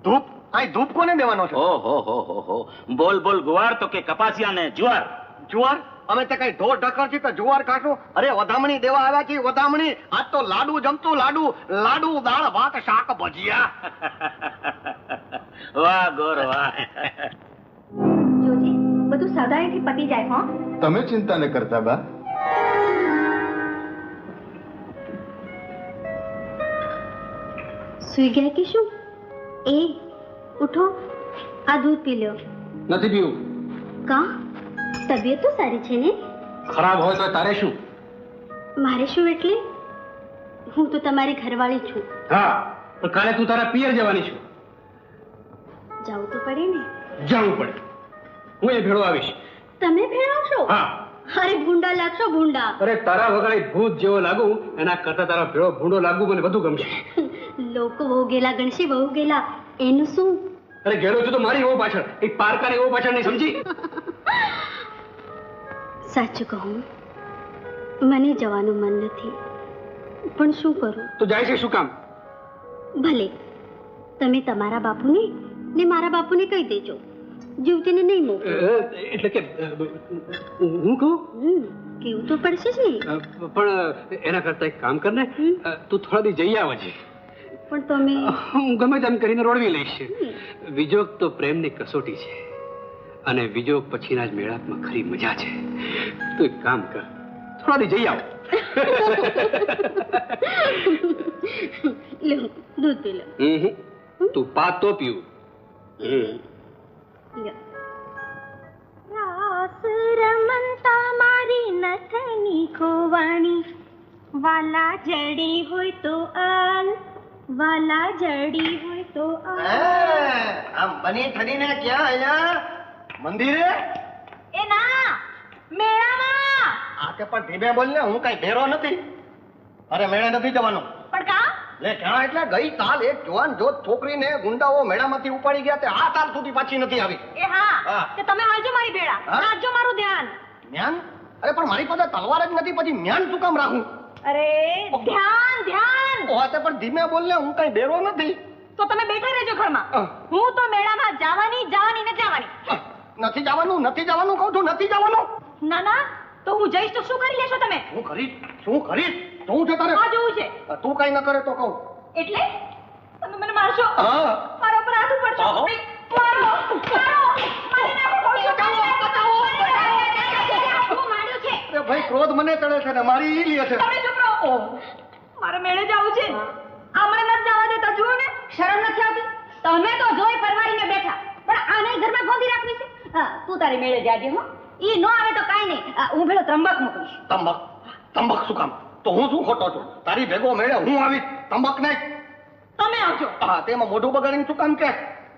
ધૂપ? આ ધૂપ કોને દેવાનો છે? ઓહો હો હો હો. બોલ બોલ ગુવાર તો કે કપાસિયા ને જુવાર? જુવાર? અમે તો કઈ ઢોર ઢકર છે તો જુવાર કાઢો? અરે વધામણી દેવા આવ્યા છે, વધામણી. આજ તો લાડુ જમતું, લાડુ લાડુ, દાળ ભાત શાક ભજીયા. વાહ ગોર વાહ. જોજે, બધું સાધારણથી પતી જાય. હો, તમે ચિંતા ન કરતા બા. સુઈ ગયા કે શું? એ ઉઠો, આ દૂધ પી લ્યો. નથી પીવું. કા? તબિયત તો સારી છે ને? ખરાબ હોય તો તારે શું? મારે શું એટલે? હું તો તમારી ઘરવાળી છું. હા, પણ કાલે તું તારા પિયર જવાની છું. જવું તો પડે ને. જવું પડે. હું એ ભેળો આવીશ. તમે ભેળવશો? હા. અરે ભૂંડા લાગશો, ભૂંડા. અરે તારા વગર ભૂત જેવો લાગુ એના કરતા તારા ભેળો ભૂંડો લાગુ મને વધુ ગમશે. લોકો બહુ ગેલા ગણશે, બહુ ગેલા. એનું શું? અરે ગેલો છું તો મારી એવો પાછળ, એક પારકાની એવો પાછળ નહીં, સમજી? સાચું કહું, મને જવાનું મન નથી, પણ શું કરું? તો જાય છે શું કામ? ભલે, તમે તમારા બાપુને ને મારા બાપુને કહી દેજો, જીવતીને નહીં મોકલો. એટલે કે હું કહું? કેવું તો પડશે જ નહીં. પણ એના કરતા એક કામ કર ને, તું થોડા દી જઈ આવે છે. પણ તમે હું ગમે તેમ કરીને રોડવી લઈશ. વિજોગ તો પ્રેમની કસોટી છે, અને વિજોગ પછીના જ મેળાપમાં ખરી મજા છે. તું એક કામ કર, થોડા દી જઈ આવ. લો, દૂધ પી લો. તું પાત તો પીવું. રાસ રમંતા મારી નથની ખોવાણી, વાલા જડી હોય તો આલ, વાલા જડી હોય તો આમ બની ઠડીને ક્યાં આયા? મંદિરે? એ ના, મેળામાં. આ કે પણ ધીમે બોલ ને, હું કઈ ભેરો નથી. અરે મેળે નથી જવાનું. પણ કા? લે ક્યાં એટલે ગઈ કાલ એક જવાન જોત છોકરીને ગુંડાઓ મેળામાંથી ઉપાડી ગયા, તે આ તાર સુધી પાછી નથી આવી. એ હા, તે તમે આવજો મારી ભેળા, રાખજો મારું ધ્યાન. જ્ઞાન? અરે પણ મારી પાસે તલવાર જ નથી, પછી જ્ઞાન શું કામ રાખું? અરે ધ્યાન ધ્યાન. ઓતે પણ ધીમે બોલ ને, હું કઈ બેરો નથી. તો તમે બેઠા રહેજો ઘરમાં. હું તો મેળામાં જવાની જવાની ને જવાની. નથી જવાનું, નથી જવાનું કહું છું, નથી જવાનું. ના ના, તો હું જઈશ તો શું કરી લેશો તમે? હું કરીશ, શું કરીશ? શું છે તારે? આ જોવું છે. તું કઈ ન કરે તો કહું. એટલે તમે મને મારશો? હા. મારા ઉપર હાથ ઉપાડશો? મારો મારો મારી નાખો. હું માર્યો છે. અરે ભાઈ, ક્રોધ મને ચડે છે ને મારી ઈ લે છે. તમે ચૂપ રહો. મારે મેળે જવું છે. આમણે નથી જવા દેતા. જુઓ ને, શરમ નથી આવતી? તમે તો જોઈ પરવારીને બેઠા, પણ આને ઘરમાં ગોંધી રાખવી છે. હા, તું તારી મેળે જાજે. હો, ઈ નો આવે તો કાઈ નહીં, હું ભેળો ત્રંબક મોકલીશ. તંબક? તંબક શું કામ? તો હું શું ખોટો છું? તારી ભેગો મેળે હું આવીશ, તંબક નહીં. તમે આવજો. હા, તેમાં મોઢું બગાડીને શું કામ કે?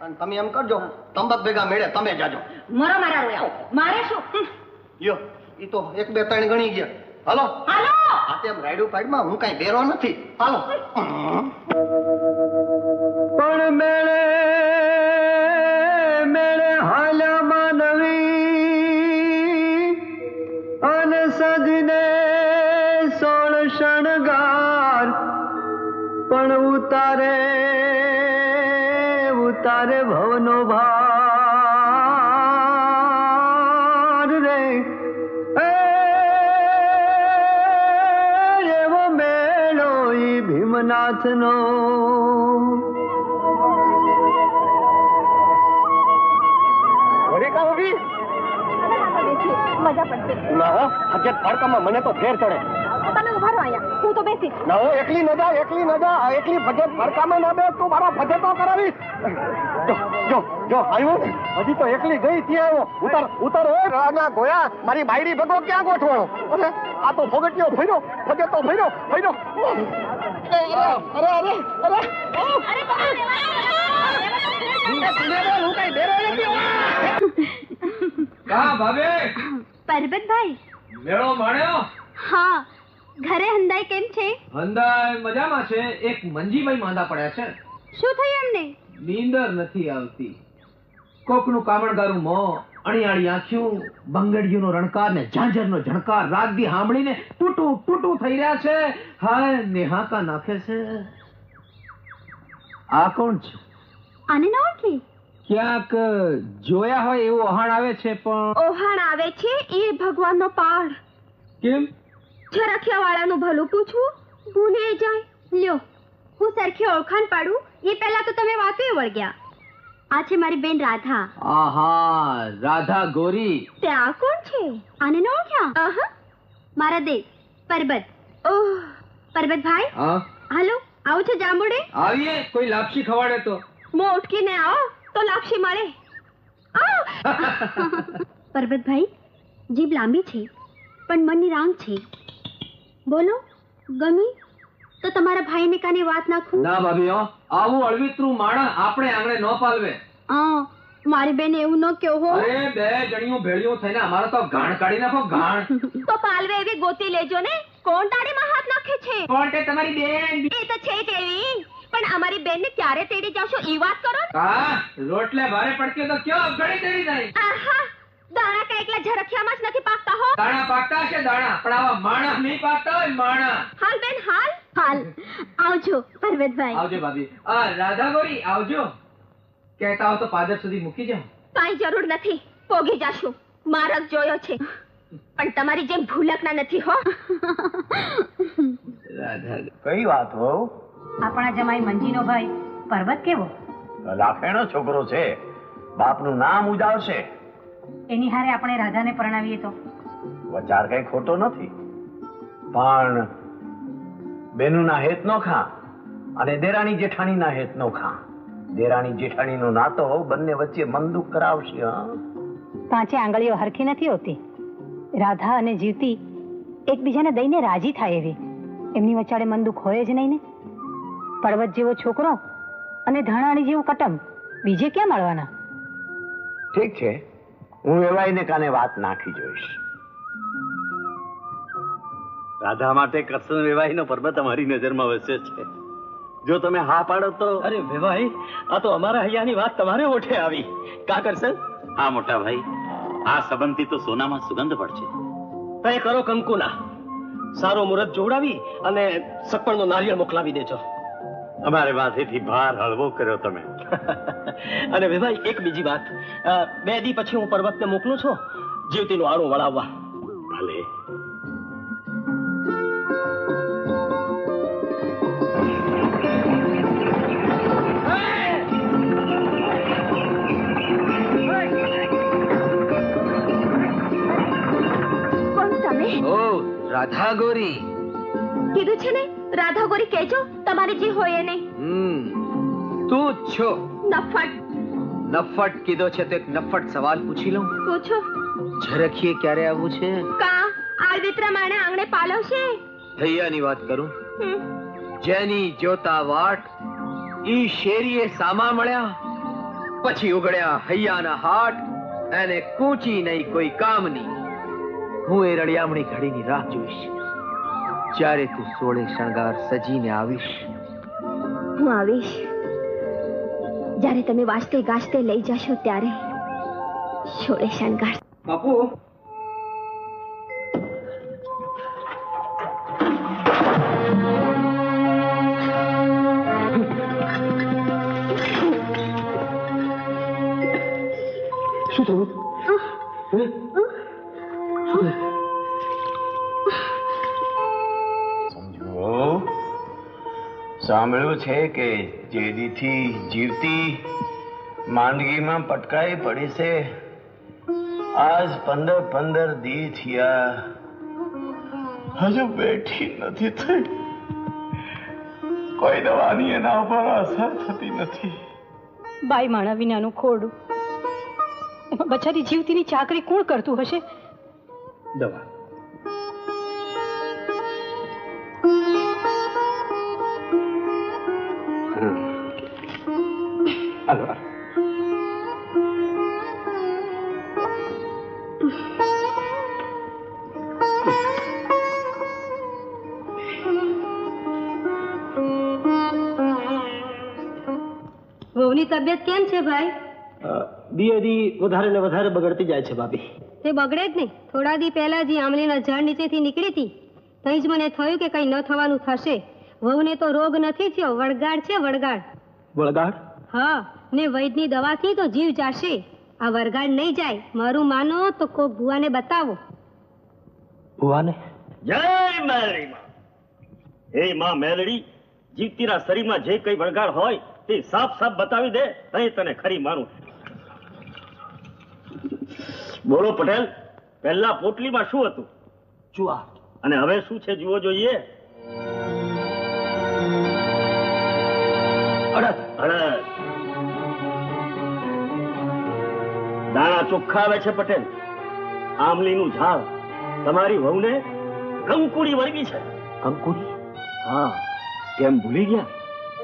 અને તમે એમ કરજો, તંબક ભેગા મેળે તમે જાજો. મરો મારા રોયા. મારે શું? યો, ઈ તો 1 2 3 ગણી ગયા. હાલો હાલો. આ તેમ રાયડું પાડમાં હું કઈ બેરો નથી. હાલો. પણ મેળે મેળે હાલ્યામાં નવી, અને સજને 16 શણગાર, પણ ઉતારે ઉતારે ભવનો ભાર રે. એવો મેળો ઈ ભીમનાથનો. મજા પડશે. ના હજે ફડકામાં મને તો ફેર ચડે. તમે ઉભા રહો અહીંયા, હું તો બેસી. ના હો, એકલી ન જા, એકલી ન જા. એકલી ભજે ફડકામાં ના બે, તું મારા ભજે તો કરાવીશ. જો જો જો આવ્યો ને, હજી તો એકલી ગઈ ત્યાં આવ્યો. ઉતાર ઉતાર. હે રાગા ગોયા, મારી બાયરી ભગો ક્યાં ગોઠવાનો? અરે આ તો ભગટિયો ભર્યો, ભગે તો ભર્યો ભર્યો. અરે અરે અરે અરે પરબતભાઈ, મેળો માણ્યો? હા, ઘરે હંદાઈ કેમ છે? હંદાય મજામાં છે. એક મંજીભાઈ માંદા પડ્યા છે. શું થયું એમને? નીંદર નથી આવતી. કોકનું કામણગારું મોં, અણિયાળી આંખ્યું, બંગડીઓનો રણકાર ને ઝાંઝરનો ઝણકાર રાતદી સાંભળીને ટૂટું ટૂટું થઈ રહ્યા છે. હાય, નેહાકા નાખે છે. આ કોણ છે? આને ન ઓળખી? ક્યાંક જોયા હોય એવું ઓહાણ આવે છે, પણ ઓહાણ આવે છે એ ભગવાનનો પાડ. કેમ? ઝરખિયા વાળાનું ભલું પૂછવું, ભૂલે જાય. લ્યો, હું સરખી ઓળખાણ પાડું એ પહેલા તો તમે વાતે વળગ્યા. આ છે મારી બેન રાધા. આહા, રાધા ગોરી. ત્યાં કોણ છે? આને ન ઓળખ્યા? આહા, મારા દેવ પરબત. ઓહ, પરબતભાઈ. હા, હાલો, આવું છો જાંબુડે? આવીએ. કોઈ લાપસી ખવાડે તો. મો ઉઠકીને આવો તો લાપસી મળે. પરબતભાઈ, જીભ લાંબી છે પણ મનની રાંગ છે. બોલો, ગમી તો તમારા ભાઈને કાને વાત નાખું. ના ભાભી, આવું અળવિતરું માણસ આપણે આંગણે ન પાલવે. મારી બેન એવું ન કહો હો. અરે બે જણીઓ ભેળીઓ થઈને અમારે તો ગાણ કાઢી નાખો, ગાણ. તો પાલવે એવી ગોતી લેજો ને. કોણ તાળીમાં હાથ નાખે છે? કોણ તે તમારી બેન? એ તો છે કેવી, પણ અમારી બેનને ક્યારે તેડી જાશો ઈ વાત કરો ને. હા, રોટલે ભારે પડકે તો ક્યાં ગળી તેડી જાય. આહા, દાણા કઈ એકલા ઝરખિયામાં જ નથી પાકતા હો. દાણા પાકતા છે દાણા, પણ આવા માણસ નહીં પાકતા હોય માણસ. હાલ બેન હાલ હાલ. આવજો પરવેતભાઈ. આવજો ભાભી. રાધા ગોરી આવજો. કહેતા હો તો પાદર સુધી મૂકી જાઓ. કાંઈ જરૂર નથી, પોગી જાશું. મારક જોયો છે, પણ તમારી જેમ ભૂલકના નથી હો. કઈ વાત હો? આપણા જમાઈ મંજીનો ભાઈ પર્વત કેવો? લાખેણો છોકરો છે, બાપનું નામ ઉજાવશે. એની હારે આપણે રાધાને પરણાવીએ તો? વચાર કઈ ખોટો નથી, પણ બેનુના હેત નો ખા અને દેરાણી જેઠાણીના હેત નો ખા. દેરાણી જેઠાણીનો નાતો બંને વચ્ચે મનદુખ કરાવશે. પાંચે આંગળીઓ હરખી નથી હોતી. રાધા અને જીવતી એકબીજાને દઈને રાજી થાય એવી, એમની વચાળે મનદુખ હોય જ નહીં ને. પર્વત જેવો છોકરો અને ધાણાણી જેવું કટમ બીજે ક્યાં મળવાના? ઠીક છે, હું વેવાઈને કાને વાત નાખી જોઈશ. રાધા માટે કરશન વેવાઈનો પર્વત અમારી નજરમાં વસે છે. જો તમે હા પાડો તો. અરે વેવાઈ, આ તો અમારા હૈયાની વાત તમારે ઓઠે આવી. કા કરશન? હા મોટા ભાઈ, આ સંબંધથી તો સોનામાં સુગંધ પડશે. તય કરો કંકુના. સારો મુહૂર્ત જોડાવી અને સકપણનો નારિયેળ મોકલાવી દેજો. અમારે માથેથી ભાર હળવો કર્યો તમે. અને વેવાઈ એક બીજી વાત, 2 દી પછી હું પર્વતને મોકલું છું જીવતીનું આણું વળાવવા. ભલે. કોણ તમે? ઓ રાધા ગોરી. કીધું છે ને, રાધા ગોરી કહેજો, તમારે જે હોય એને. તું જ છો. નફટ. નફટ કીધો છે તો એક નફટ સવાલ પૂછી લઉં. પૂછો. ઝરખીએ ક્યારે આવવું છે? કા આળવિત્રા માણે આંગણે પાલવશે? હૈયાની વાત કરું. જેની જોતા વાટ ઈ શેરીએ સામા મળ્યા, પછી ઉગડ્યા હૈયાના હાટ, એને કૂંચી નહીં કોઈ કામની. હું એ રળિયામણી ઘડીની રાહ જોઈશ, જ્યારે તું સોળે શણગાર સજીને આવીશ. હું આવીશ જ્યારે તમે વાજતે ગાજતે લઈ જશો, ત્યારે સોળે શણગાર. બાપુ, શું થયું? સાંભળ્યું છે કે જેદીથી જીવતી માંદગીમાં પટકાઈ પડી છે. આજ 15 દી થયા, હજુ બેઠી નથી થઈ. કોઈ દવાની એના ઉપર અસર થતી નથી. બાઈ માણા વિનાનું ખોડું, એમાં બચારી જીવતીની ચાકરી કોણ કરતું હશે? દવા. હાલો. વહુની તબિયત કેમ છે ભાઈ? દીએ દી વધારે ને વધારે બગડતી જાય છે ભાભી. તે બગડે જ નહીં. થોડા દી પહેલા જ આમલીના ઝાડ નીચેથી નીકળી હતી, તઈ જ મને થયું કે કઈ ન થવાનું થશે. વહુને તો રોગ નથી થયો, વળગાડ છે, વળગાડ. વળગાડ? હા, ને વૈદની દવાથી તો જીવ જાશે. આ વળગાડ નહીં જાય. મારું માનો તો કોક ભુવાને બતાવો. ભુવાને? જય મેલડી માં. હે માં મેલડી, જીવતીના શરીરમાં જે કઈ વળગાડ હોય તે સાફ સાફ બતાવી દે, તઈ તને ખરી મારું. બોલો પટેલ, પહેલા પોટલીમાં શું હતું? જુઆ. અને હવે શું છે જુઓ જોઈએ. અડદ. અડદ. દાણા ચોખ્ખા આવે છે પટેલ. આમલીનું ઝાડ તમારી વહુને કંકુડી વળગી છે. કંકુડી? હા, કેમ ભૂલી ગયા?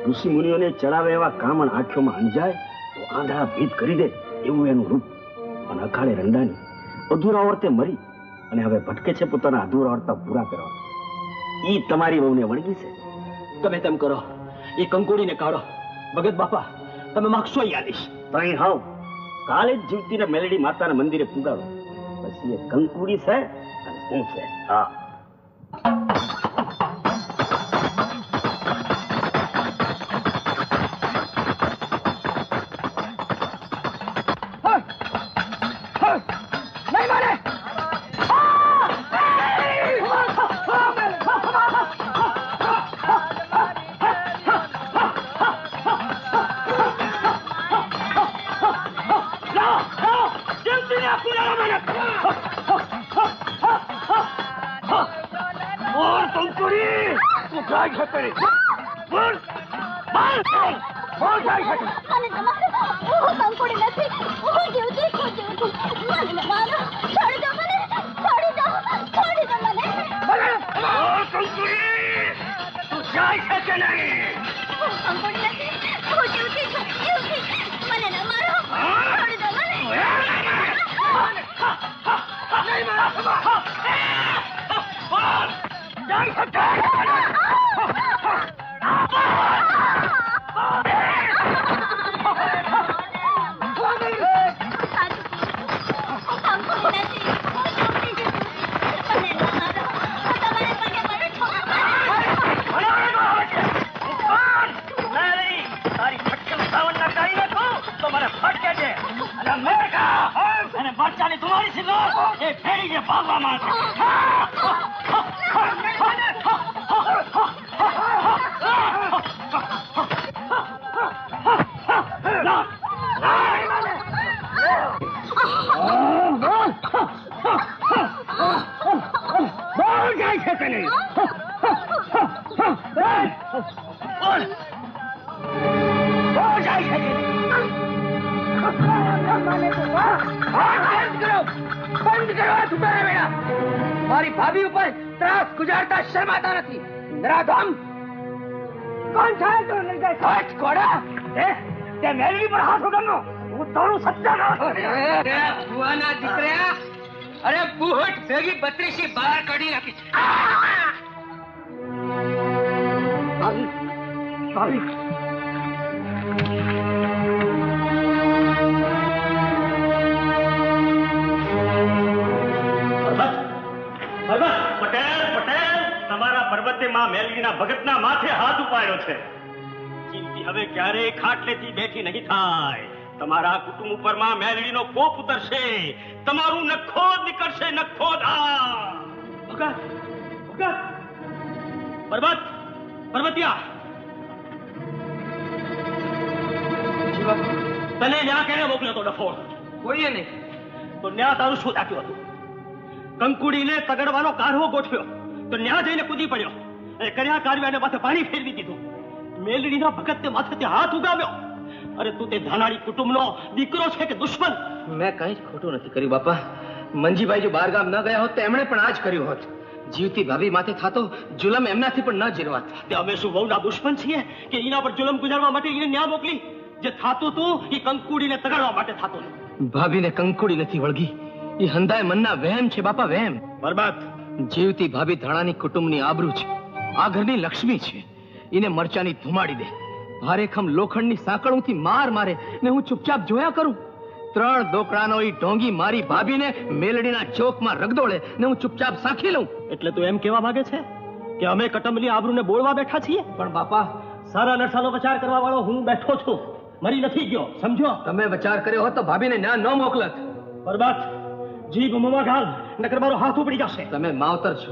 ઋષિ મુનિઓને ચડાવે એવા કામણ આંખોમાં અંજાય તો આંધળા ભેદ કરી દે એવું એનું રૂપ. અને અખાડે રંડાની અધૂરા વર્તે મરી અને હવે ભટકે છે પોતાના અધૂરા વર્તા પૂરા કરવા. ઈ તમારી વહુને વળગી છે. તમે તેમ કરો, એ કંકુડીને કાઢો. ભગત બાપા, તમે માગશો એ આલીશ. તઈ હાવ કાલે જ જીવતીને મેલડી માતાના મંદિરે પુગાડો. પછી એ કંકુડી છે અને હું છે. હા મારી ભાભી ઉપર ત્રાસ ગુજારતા શરમાતા નથી. નરાધમ કોણ છે તું? નિર્દોષ ઘોડા તે મેલવી પર હાથ ઉગામનો હું તારું સત્યાનાશ. ભુવાના દીકરા, અરે બુહટ ભેગી બત્રીસી બહાર કાઢી નાખી. પટેલ પટેલ, તમારા પર્વતે માં મેલડીના ભગતના માથે હાથ ઉપાડ્યો છે. ચિંતી હવે ક્યારેય ખાટલેથી બેઠી નહીં થાય. તમારા કુટુંબ ઉપર માં મેલડીનો કોપ ઉતરશે. તમારું નખોદ નીકળશે, નખોદ. ભગત ભગત પર્વત પર્વતિયા, તને ન્યા કેને મોકલ્યો તો ડફોળ? કોઈએ નહીં. તો ન્યા તારું શું તાક્યું હતું? કંકુડીને તગડવાનો કાઢવો ગોઠવ્યો તો ન્યા જઈને કૂદી પડ્યો અને કર્યા કાઢવ્યાને માથે પાણી ફેરવી દીધું. મેલડીના ભગતને માથે હાથ ઉગામ્યો. અરે તું તે ધાનાડી કુટુંબનો દીકરો છે કે દુશ્મન? મેં કઈ જ ખોટું નથી કર્યું બાપા. મંજીભાઈ જો બહાર ગામ ન ગયા હોત તો એમણે પણ આ જ કર્યું હોત. જીવતી ભાભી માથે થાતો જુલમ એમનાથી પણ ન જીરવાત. તે અમે શું વહુના દુશ્મન છીએ કે એના પર જુલમ ગુજારવા માટે એને ન્યા મોકલી? જે થાતું તું એ કંકુડીને તગાડવા માટે થાતું. ભાભીને કંકુડી નથી વળગી. એ હંધાય મનના વહેમ છે બાપા, વહેમ. બરબાદ. જીવતી ભાભી ધાણાની કુટુંબની આબરૂ છે, આ ઘરની લક્ષ્મી છે. એને મરચાની ધુમાડી દે, ભારેખમ લોખંડની સાંકળોથી માર મારે ને હું ચૂપચાપ જોયા કરું. 3 દોકડાનો ઈ ઢોંગી મારી ભાભીને મેલડીના ચોકમાં રગદોળે ને હું ચૂપચાપ સાંખી લઉં. એટલે તું એમ કહેવા માંગે છે કે અમે કટંબની આબરૂને બોળવા બેઠા છીએ? પણ બાપા, સારા નરસાનો વિચાર કરવા વાળો હું બેઠો છું, મરી નથી ગયો, સમજો? તમે વિચાર કર્યો હોત તો ભાભીને ન્યા ન મોકલત. બરબાદ. જીભ મોમાં ઘાલ, નકર મારો હાથ ઉપડી જશે. તમે માવતર છો,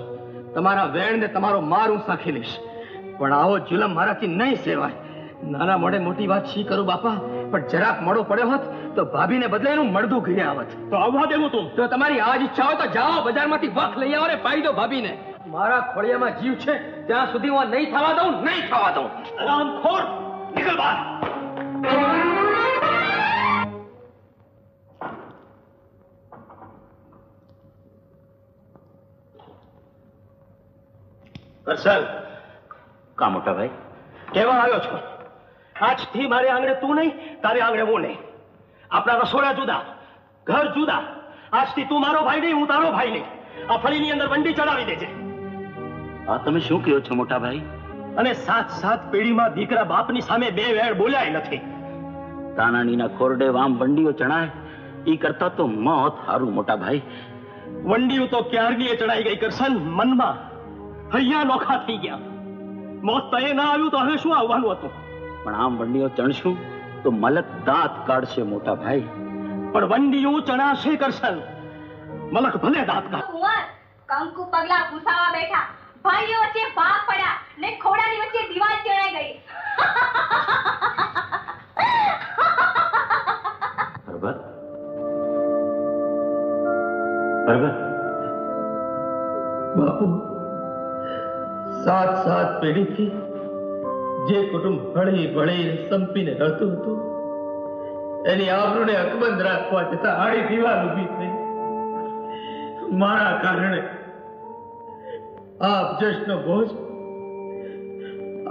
તમારા વેણ ને તમારો માર હું સાખી લઈશ, પણ આવો જુલમ મારાથી નહીં સેવાય. નાના મોડે મોટી વાત શી કરું બાપા, પણ જરાક મોડો પડ્યો હોત તો ભાભીને બદલે એનું મળદું ઘીરે આવત. તો આવવા દેવું તું? તો તમારી આજ ઈચ્છા હોય તો જાઓ, બજારમાંથી વખ લઈ આવો ને પાઈ દો ભાભીને. મારા ખોળિયામાં જીવ છે ત્યાં સુધી હું નહીં થવા દઉં, નહીં થવા દઉં. રામખોર, નીકળ બહાર. કરસલ. કા મોટા ભાઈ? કેવા આવ્યો છો? આજથી મારે આંગણે તું નહીં, તારે આંગણે હું નહીં. આપણા રસોડા જુદા, ઘર જુદા. આજથી તું મારો ભાઈ નહીં, હું તારો ભાઈ નહીં. આ ફળીની અંદર વંડી ચડાવી દેજે. આ તમે શું કહો છો મોટા ભાઈ? અને 7 પેઢીમાં દીકરા બાપની સામે 2 વેળ બોલાય નથી. તાનાણીના ખોરડે વામ વંડીઓ ચણાય એ કરતા તો મોત હારું મોટા ભાઈ. વંડીયું તો ક્યારની ચડાઈ ગઈ કરશન મનમાં. હૈયા નોખા થઈ ગયા. મોત તો એ ના આવ્યું તો હવે શું આવવાનું હતું? પણ આમ વંડીઓ ચણશું તો મલક દાંત કાઢશે મોટા ભાઈ. પણ વંડીયું ચણાશે કરશન. મલક ભલે દાંત કાઢ. કુંવર કંકુ પગલા પૂસાવા બેઠા, ભાઈઓ વચ્ચે ભાગ પડ્યા ને ખોડાની વચ્ચે દીવાલ ચડાઈ ગઈ. પરબત પરબત બાપુ, 7 પેઢીથી જે કુટુંબ હળી ભળી સંપીને રહેતું હતું, એની આબરૂને અકબંધ રાખવા છતાં આડી દીવાલ ઊભી થઈ. મારા કારણે આપ જશનો બોજ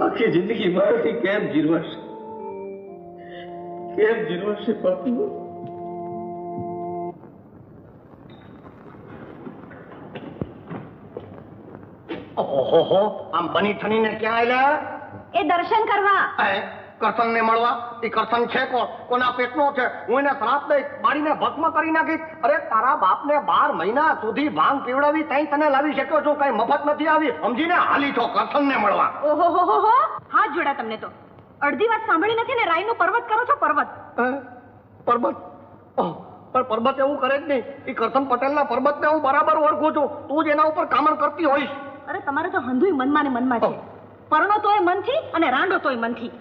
આખી જિંદગી મારાથી કેમ જીરવાશે? કેમ જીરવાશે બાપુ? ઓહો, આમ બની ઠણીને ક્યાં આયલા? એ દર્શન કરવા. કરસન ને મળવા. એ કરસન છે કોણ? કોના પેટનો છે? હું એને શ્રાપ દઈ બાળીને ભસ્મ કરી નાખીશ. અરે તારા બાપને 12 મહિના સુધી ભાંગ પીવડાવી તઈ તને લાવી શક્યો છું. કઈ મફત નથી આવી, સમજીને? હાલી છો કરસન ને મળવા. ઓહો, હાથ જોડા તમને તો. અડધી વાત સાંભળી નથી ને રાયનો પર્વત કરો છો. પર્વત પર્વત? પણ પર્વત એવું કરે જ નહીં. એ કરસન પટેલના પર્વતને હું બરાબર ઓળખું છું. તું જ એના ઉપર કામણ કરતી હોઈશ. અરે તમારે તો હંધુય મનમાં ને મનમાં છે. પરણો તોય મનથી અને રાંડો તોય મનથી.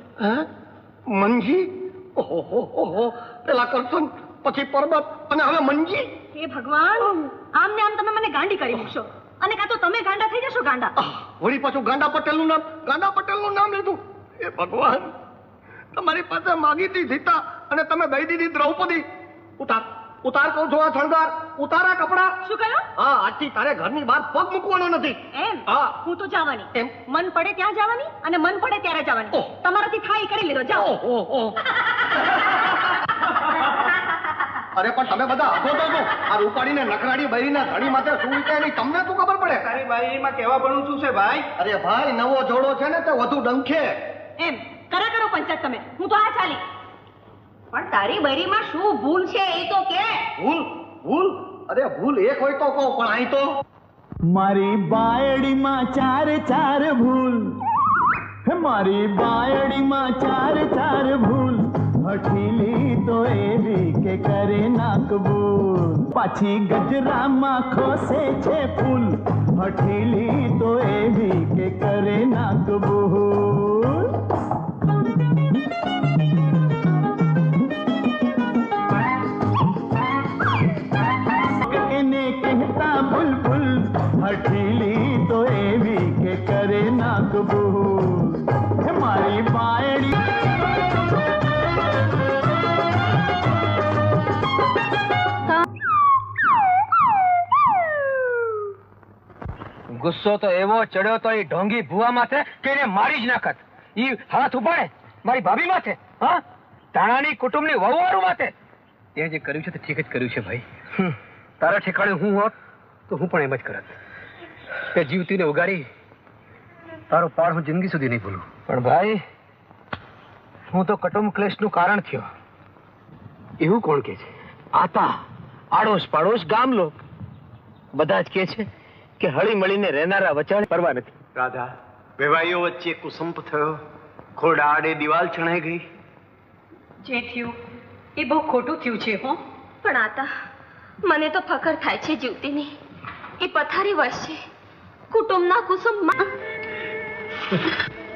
મંજી? ઓહો, પેલા કરસન, પછી પર્વત અને હવે મંજી. હે ભગવાન, આમ ને આમ તમે મને ગાંડી કરી મૂકશો, અને કાં તો તમે ગાંડા થઈ જશો. ગાંડા વળી પાછું ગાંડા પટેલનું નામ લીધું. એ ભગવાન, તમારી પાસે માગી હતી સીતા અને તમે દઈ દીધી દ્રૌપદી. ઉતાર કહું છું આ શણગાર. ઉતારા કપડા. શું કહ્યું? હા, આજથી તારે ઘરની બહાર પગ મૂકવાનો નથી. એમ? હા. હું તો જવાની. એમ? મન પડે ત્યાં જવાની અને મન પડે ત્યારે જવાની. તમારાથી થાય કરી લીધો. જાઓ. અરે પણ તમે બધા હસો તો છો. આ રૂપાડીને નખરાડી બૈરીના ધણી માથે શું વિચારે એની તમને શું ખબર પડે? તારી બાઈમાં કેવા ભણું છું છે ભાઈ? અરે ભાઈ, નવો જોડો છે ને તે વધુ ડંખે. એમ કરો પંચાયત તમે. હું તો આ ચાલી. પણ તારી બૈરીમાં શું ભૂલ છે એ તો કે. ભૂલ? અરે ભૂલ એક હોય તો કહો, પણ અહીં તો મારી બાયડીમાં 4 ભૂલ. મારી બાયડીમાં 4 ભૂલ. હઠીલી તો એવી કે કરે ના કબૂલ. પાછી ગજરામાં ખોસે છે ફૂલ. હઠીલી તો એવી કે કરે ના કબૂલ. એને કહેતા બુલબુલ. હઠીલી તો એવી કે કરે ના કબૂલ. મારી બાયડી ગુસ્સો તો એવો ચડ્યો તો એ ઢોંગી ભુવા માથે કે એને મારી જ નાખત. ઈ હાથ ઉપાડે મારી ભાભી માથે. હા, તાણાની કુટુંબની વહુવારું માથે. તે જે કર્યું છે તે ઠીક જ કર્યું છે ભાઈ. તારા ઠેકાણે હું હોત તો હું પણ એમ જ કરત. તે જીવતીને ઉગારી તારો પાડ હું જિંદગી સુધી નહીં ભૂલું. પણ ભાઈ, હું તો કુટુંબ ક્લેશનું કારણ થયો એવું કોણ કે છે? આતા આડોશ પાડોશ ગામ લોક બધા જ કે છે કે હળી મળીને રહેનારા વચાણે પરવા નથી. રાધા, વેવાઈઓ વચ્ચે કુસંપ થયો, ખોડા આડે દિવાલ ચણાઈ ગઈ. જે થયું એ બહુ ખોટું થયું છે. હો, પણ આતા, મને તો ફખર થાય છે જીવતીની. એ પથારી વર્ષ છે કુટુંબના કુસુમમાં.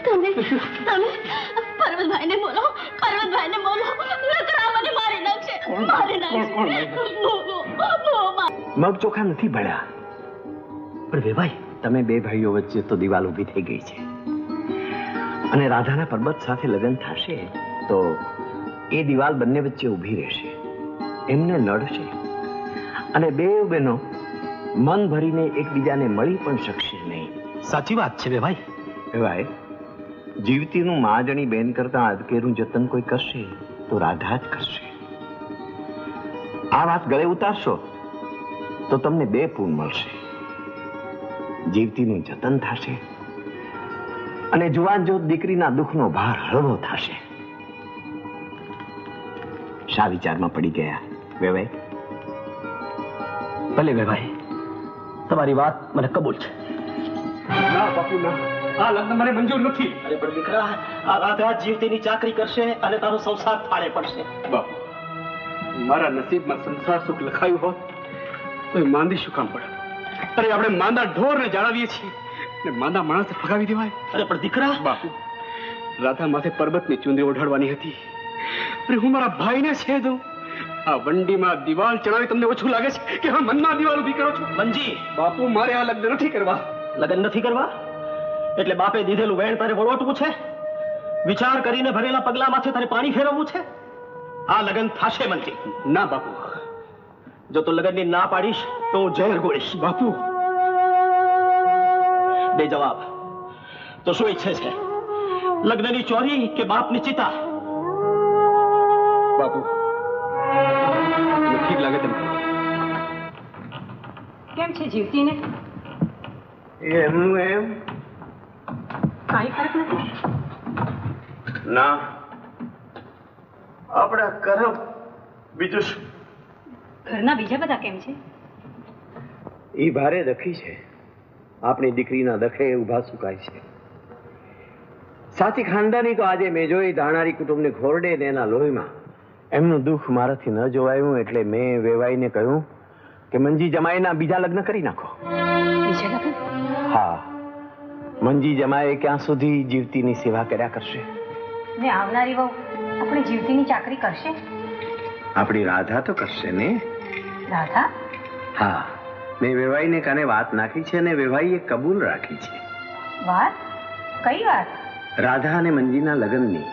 તમે પર્વતભાઈને બોલો. નકરા મને મારી નાખશે. મગ ચોખા નથી ભળ્યા. પણ વેભાઈ, તમે બે ભાઈઓ વચ્ચે તો દિવાલ ઊભી થઈ ગઈ છે, અને રાધાના પરબત સાથે લગ્ન થશે તો એ દિવાલ બંને વચ્ચે ઊભી રહેશે, એમને નડશે, અને બે બહેનો મન ભરીને એકબીજાને મળી પણ શકશે નહીં. સાચી વાત છે વેભાઈ. વેભાઈ, જીવતીનું માજણી બેન કરતા અદકેરું જતન કોઈ કરશે તો રાધા જ કરશે. આ વાત ગળે ઉતારશો તો તમને 2 પૂન મળશે. જીવતીનું જતન થશે અને જુવાન જોત દીકરીના દુઃખનો ભાર હળવો થશે. શા વિચારમાં પડી ગયા વેવાઈ? ભલે વેભાઈ, તમારી વાત મને કબૂલ છે. ના બાપુ ના, આ લગ્ન મને મંજૂર નથી. અરે પણ દીકરા, આ રાધા જીવતીની ચાકરી કરશે અને તારો સંસાર થાળે પડશે. બાપુ, મારા નસીબમાં સંસાર સુખ લખાયું હોત તો એ માંદી શું કામ પડે? અરે આપણે માંદા ઢોરને જાળવીએ છીએ ને માંદા માણસને ફગાવી દેવાય? અરે પણ દીકરા, બાપુ, રાધા માથે પર્વતની ચુંદડી ઓઢાડવાની હતી. અરે હું મારા ભાઈને છે દઉં. આ વંડીમાં દિવાલ ચડાવી તમને ઓછું લાગે છે કે હા મનમાં દિવાલ ઉભી કરો છો? મંજી, બાપુ, મારે આ લગ્ન નથી કરવા. લગ્ન નથી કરવા એટલે બાપે દીધેલું વેણ તારે વળોટવું છે? વિચાર કરીને ભરેલા પગલામાંથી તારે પાણી ફેરવવું છે? આ લગ્ન થશે મંજી. ના બાપુ, જો તું લગ્નની ના પાડીશ તો હું ઝેર ગોળીશ. બાપુ, બે જવાબ. તો શું ઈચ્છે છે, લગ્નની ચોરી કે બાપની ચિતા? બાપુ, તમને ઠીક લાગે તેમ કરો. કેમ છે જીવતીને? એમનું એમ કાંઈ ફરક નથી? ના, આપણા કરમ. બીજું શું? ઘરના બીજા બધા કેમ છે? એ ભારે દખી છે. આપણી દીકરીના દખે ઉભા સુકાય છે. સાચી ખાનદાની તો આજે મેં જોઈ ધાણારી કુટુંબને ઘોરડે ને એના લોહીમાં. એમનું દુઃખ મારાથી ન જોવાયું એટલે મેં વેવાઈને કહ્યું કે મંજી જમાઈના બીજા લગ્ન કરી નાખો. બીજા લગ્ન? હા, મંજી જમાએ ક્યાં સુધી જીવતીની સેવા કર્યા કરશે? ને આવનારી વહુ આપણે જીવતીની ચાકરી કરશે? આપણી રાધા તો કરશે ને. રાધા? હા, મેં વેવાઈને કાને વાત નાખી છે અને વેવાઈએ કબૂલ રાખી છે. વાત? કઈ વાત? રાધા અને મંજીના લગ્નની.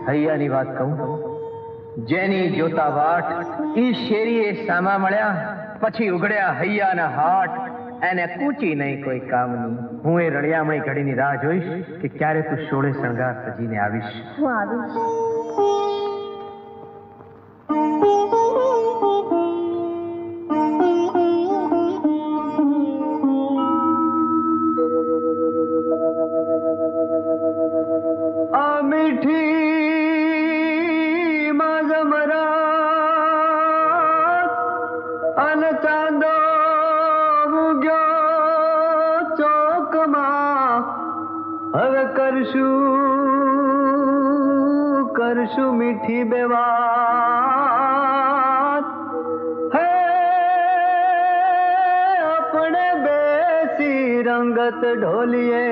હૈયાની વાત કહું, જેની જોતા વાટ ઈ શેરીએ સામા મળ્યા, પછી ઉઘડ્યા હૈયાના હાટ. એને કૂચી નહીં કોઈ કામની. હું એ રળિયામણી ઘડીની રાહ જોઈશ કે ક્યારે તું સોળે શણગાર સજીને આવીશ. હું આવીશ. કરશું મીઠી બેવાત, હે આપણે બેસી રંગત ઢોલીએ.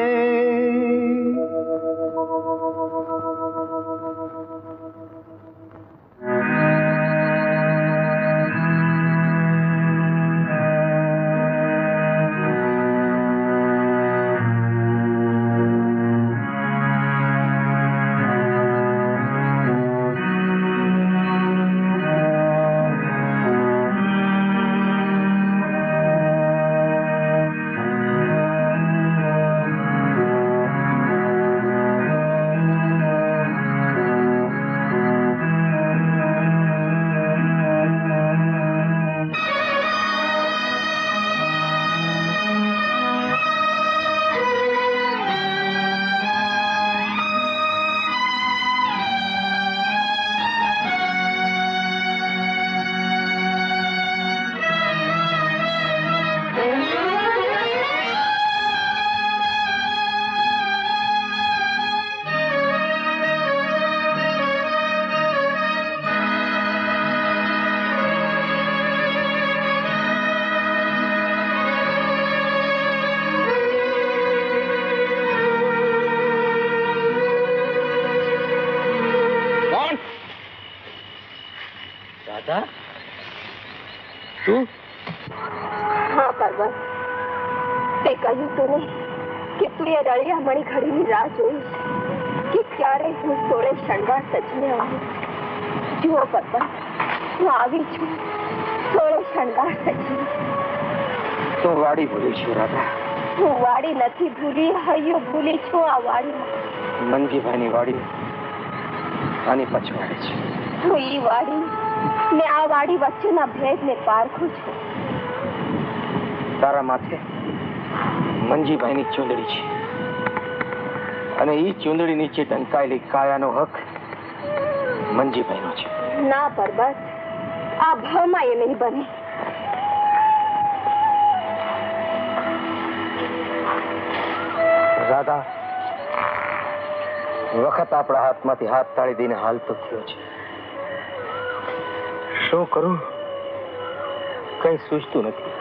તું? હા પર્વત, તે કહ્યું તું ને કે તું એ રળિયામણી ઘડીની રાહ જોઈશ કે ક્યારે હું સોળે શણગાર સજીને આવું. જુઓ પર્વત, હું આવી છું સોળે શણગાર સજી. તો વાડી ભૂલી છું રાધા. હું વાડી નથી ભૂલી, હૈયું ભૂલી છું આ વાડીમાં. મંજીભાઈની વાડી આની પછવાડે છે. હું ઈ વાડી ને આ વાડી વચ્ચેના ભેદને પારખું છું. તારા માથે મંજીભાઈની ચૂંદડી છે અને ઈ ચૂંદડી નીચે ટંકાયેલી કાયાનો હક મંજીભાઈનો છે. ના પર્વત, આ ભાવમાં એ નહીં બને. રાધા, વખત આપણા હાથમાંથી હાથ તાળી દઈને હાલતો થયો છે. શું કરું કઈ સૂઝતું નથી.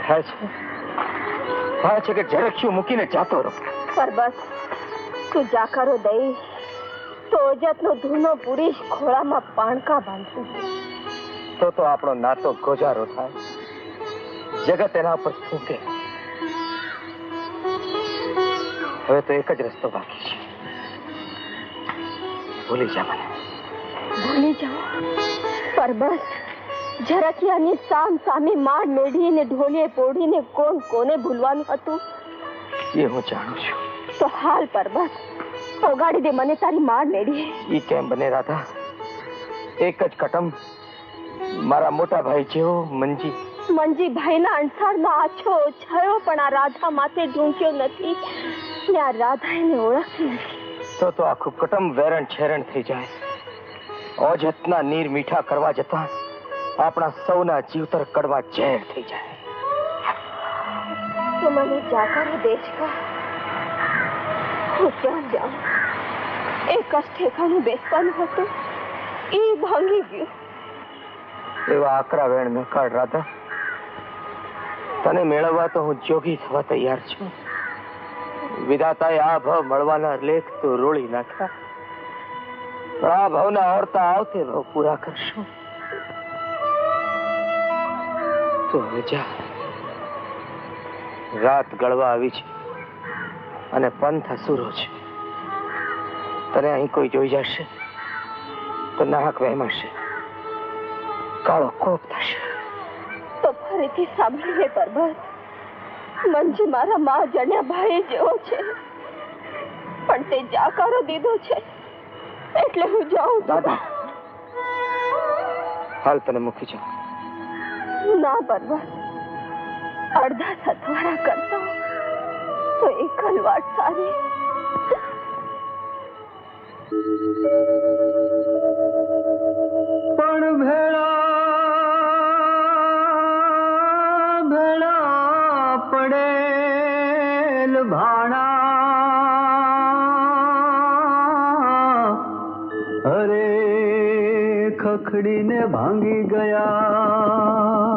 થાય છે કે ઝરખ્યું મૂકીને જાતો રહો. પર્વત, તું જાકારો દઈશ તો ઓજતનો ધૂનો પૂરીશ, ખોળામાં પાણકા બાંધીશ તો આપણો નાતો ગોજારો થાય, જગત એના ઉપર થૂકે. હવે તો એક જ રસ્તો બાકી છે. ભૂલી જા મને. ભૂલી જાઓ પર્વત? ઝરખિયાની સામ સામે માળ મેળવીને ઢોલીએ પોડીને કોણ કોને ભૂલવાનું હતું એ હું જાણું છું. તો હાલ પર્વત, ઓગાડી દે મને તારી માળ મેળવીએ. ઈ કેમ બને રાધા? એક જ કટમ મારા મોટા ભાઈ જેવો મંજીભાઈના અંસારનો આછો છયો પણ આ રાધા માથે ઢૂંક્યો નથી ને આ રાધા એને ઓળખતી નથી. તો આખું કટમ વેરણ છેરણ થઈ જાય. ઓજતના નીર મીઠા કરવા જતા આપણા સૌના જીવતર કડવા ઝેર થઈ જાય. તો મને જાકારો દેશ કા, હું ક્યાં જાઉં? એક જ ઠેકાણું બેસવાનું હતું, એ ભાંગી ગયું. એવા આકરા વેણ ન કાઢ રાધા. તને મેળવવા તો હું જોગી થવા તૈયાર છું. વિધાતાએ આ ભાવ મળવાના લેખ તો રોળી નાખ્યા, પણ આ ભાવના હરતા આવતે ભાવ પૂરા કરશું. તો હવે જા. રાત ગળવા આવી છે અને પંથ અસુરો છે. તને અહીં કોઈ જોઈ જશે તો નાહક વહેમાશે, કાળો કોપ થશે. તો ફરીથી સાંભળી લે પર્વત, મંજી મારા મા જણ્યા ભાઈ જેવો છે, પણ તે જાકારો દીધો છે એટલે હું જાઉં. દાદા, હાલ તને મૂકી જાઉં. ના પર્વત, અડધા સથવારા કરતા તો એકલ વાટ સારી. પણ ભેળા પડેલ ભાણા અરે ખખડીને ભાંગી ગયા,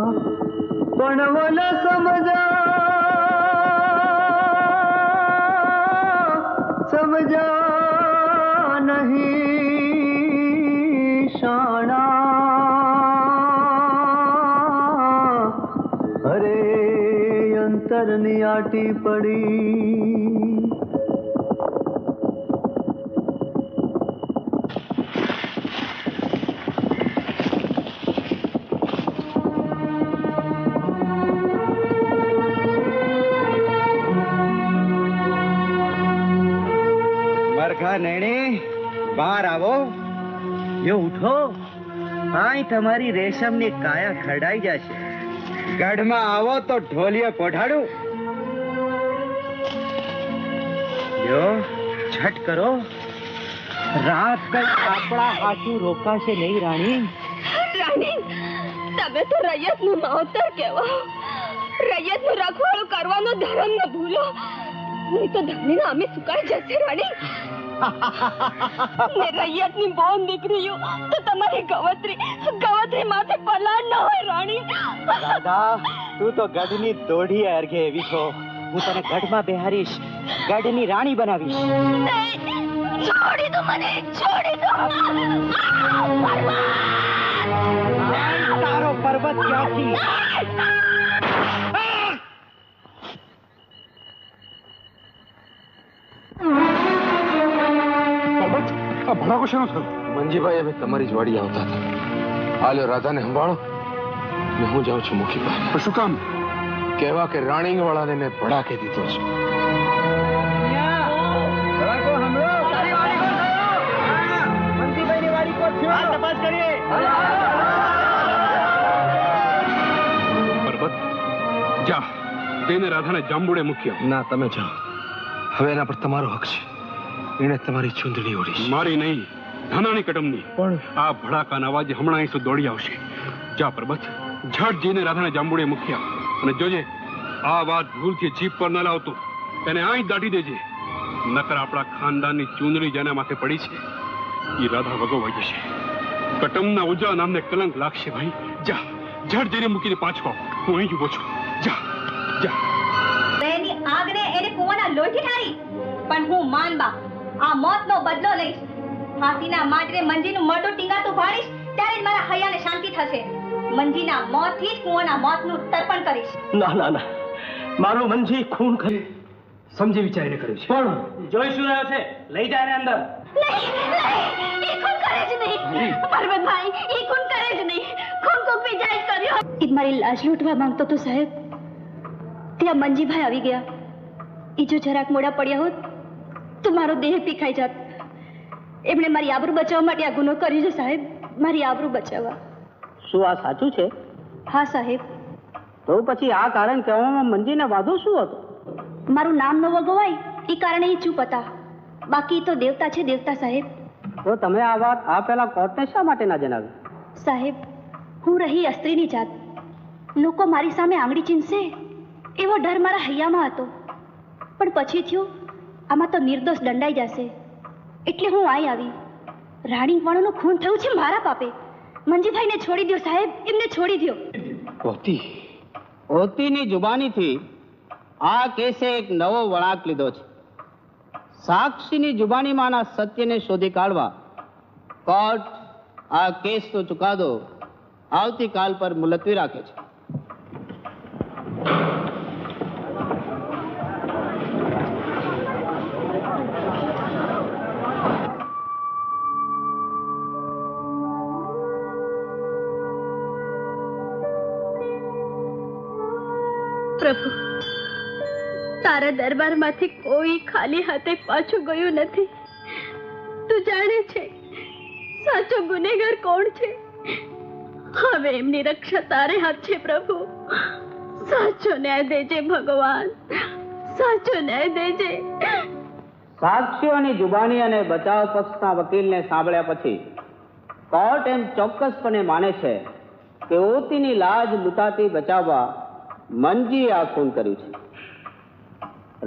પણ મને સમજા નહીં શાણા. અરે અંતરની આટી પડી. બહાર આવો. યો ઉઠો. આય તમારી રેશમની કાયા ખરડાઈ જશે. ગઢમાં આવો તો ઢોલિયો પોઢાડું. યો છટ કરો. રાત કઈ આપણા હાથું રોકાશે નહીં રાણી. રાણી, તમે તો રૈયતનું માવતર કહેવાઓ. રૈયતનું રખવાળું કરવાનો ધર્મ ન ભૂલો, નહીં તો ધણીના અમે સુકાઈ જશે રાણી. રૈયતની બોન દીકરીઓ તો તમારી ગવત્રી માથે પલાડ ન હોય રાણી. દાદા, તું તો ગઢની દોઢી અર્ઘે એવી છો. હું તને ગઢમાં બેહારીશ, ગઢની રાણી બનાવીશ. છોડી દો મને, છોડી દો. તારો પર્વત પરબત ક્યાંથી? ભડાકો શેનો થયો? મંજીભાઈ હવે તમારી જ વાડી આવતા હતા. હાલ્યો રાધાને સંભાળો ને હું જાઉં છું મુખીભાઈ. શું કામ? કહેવા કે રાણીંગ વાળાને મેં ભડાકે દીધો છે. પરબત જા જઈને રાધાને જાંબુડે મૂક્યો. ના, તમે જાઓ. હવે એના પર તમારો હક છે. એને તમારી ચૂંદડી ઓળી. મારી નહીં, ધાનાની કટમની. પણ આ ભડાકાના અવાજે હમણાં અહીં સુધી દોડી આવશે. જા પરબત, ઝટ જઈને રાધાને જાંબુડે મૂક્યા. અને જોજે આ વાત ભૂલથી જીભ પર ન લાવતો. એને અહીં દાટી દેજે. નકર આપણા ખાનદાનની ચૂંદડી જેના માથે પડી છે એ રાધા ભગવાઈ જશે. કટમના ઉજા નામને કલંક લાગશે. ભાઈ જા, ઝટ જઈને મૂકીને પાછો આવ. હું અહીં જ ઉભો છું. જા જા. એની આગને એને કુવાના લોહી ઠારી. પણ હું માનબા આ મોતનો બદલો લઈશ. ફાંસીના માટરે મંજીનું મરડું ટીંગાતું ભાળીશ ત્યારે જ મારા હૈયાને શાંતિ થશે. મંજીના મોતથી જ કુવાના મોતનું તર્પણ કરીશ. ના ના ના, મારું મંજી ખૂન કરી સમજી વિચારીને કર્યું છે. પણ જોઈ શું રહ્યો છે? લઈ જાય ને અંદર. નહીં, એ ખૂન કરે જ નહીં. પરબતભાઈ, એ ખૂન કરે જ નહીં. ખૂન કોક બીજાએ કર્યો. એ મારી લાશ લૂંટવા માંગતો તો સાહેબ. ત્યાં મંજીભાઈ આવી ગયા. એ જો જરાક મોડા પડ્યા હોત તો મારો દેહ પીખાઈ જાત. એમણે મારી આબરૂ બચાવવા માટે આ ગુનો કર્યો છે સાહેબ. મારી આબરૂ બચાવવા. શું આ સાચું છે? હા સાહેબ. તો પછી આ કારણ કહેવામાં મંજીને વાંધો શું હતો? મારું નામ ન વગવાય એ કારણે એ ચૂપ હતા. બાકી તો દેવતા છે દેવતા સાહેબ. તો તમે આ વાત આ પહેલા કોર્ટને શા માટે ના જણાવી? સાહેબ, હું રહી અસ્ત્રીની જાત. લોકો મારી સામે આંગળી ચીંધશે એવો ડર મારા હૈયામાં હતો. પણ પછી થયું આમાં તો નિર્દોષ દંડાઈ જશે એટલે હું અહીં આવી. રાણી વાળાનું ખૂન થયું છે મારા પાપે. મંજીભાઈને છોડી દો સાહેબ, એમને છોડી દો. ઓતીની જુબાનીથી આ કેસે એક નવો વળાંક લીધો છે. સાક્ષીની જુબાનીમાંના સત્યને શોધી કાઢવા કોર્ટ આ કેસનો ચુકાદો આવતીકાલ પર મુલતવી રાખે છે. પ્રભુ, તારા દરબારમાંથી કોઈ ખાલી હાથે પાછું ગયું નથી. તું જાણે છે સાચો ગુનેગાર કોણ છે. હવે એમની રક્ષા તારે હાથ છે પ્રભુ. સાચો ન્યાય દેજે ભગવાન, સાચો ન્યાય દેજે. સાક્ષીઓની જુબાની અને બચાવ પક્ષના વકીલને સાંભળ્યા પછી કોર્ટ એમ ચોક્કસપણે માને છે કે ઓતીની લાજ લૂંટાતી બચાવવા મંજીએ આ ખૂન કર્યું છે.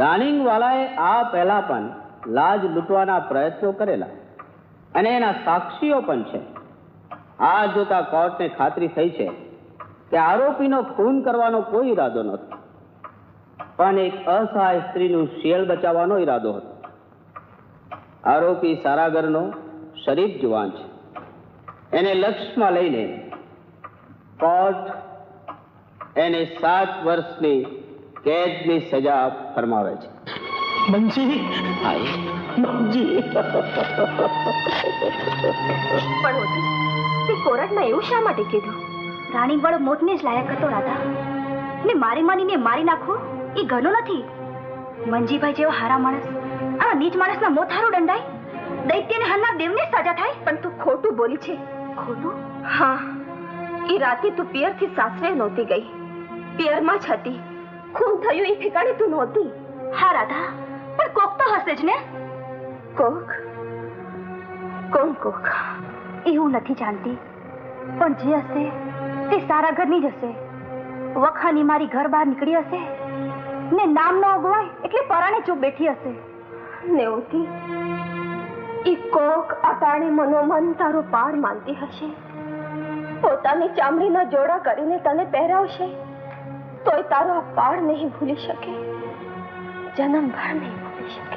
રાણીંગવાલાએ આ પહેલા પણ લાજ લૂંટવાના પ્રયત્નો કરેલા અને એના સાક્ષીઓ પણ છે. આ જોતા કોર્ટને ખાતરી થઈ છે કે આરોપીનો ખૂન કરવાનો કોઈ ઈરાદો નહોતો, પણ એક અસહાય સ્ત્રીનું શિયળ બચાવવાનો ઈરાદો હતો. આરોપી સારા ઘરનો શરીફ જુવાન છે. એને લક્ષ્યમાં લઈને કોર્ટ એને 7 વર્ષની કેદની સજા ફરમાવે છે. મંજી, મંજી. પણ તે કોર્ટમાં એવું શા માટે કીધું? રાણી વાળો મોતને જ લાયક હતો રાધા. ને મારી માનીને મારી નાખો એ ઘણો નથી. મંજીભાઈ જેવો હારા માણસ આ નીચ માણસના મોત હારું દંડાય. દૈત્યને હરના દેવને સજા થાય. પણ તું ખોટું બોલી છે. ખોટું? હા, એ રાતે તું પિયરથી સાસરે નહોતી ગઈ, પિયરમાં જ હતી. ખૂન થયું એ ઠેકાણે તું નહોતી. હા રાધા, પણ કોક તો હશે જ ને. કોક? કોણ કોક? એવું નથી જાણતી, પણ જે હશે તે સારા ઘરની જ હશે. વખાની મારી ઘર બહાર નીકળી હશે ને નામ ન અગવાય એટલે પરાણે ચૂપ બેઠી હશે. નેવતી, ઈ કોક અટાણે મનોમન તારો પાર માનતી હશે. પોતાની ચામડીના જોડા કરીને તને પહેરાવશે તોય તારો આ પાડ નહીં ભૂલી શકે, જન્મભર નહીં ભૂલી શકે.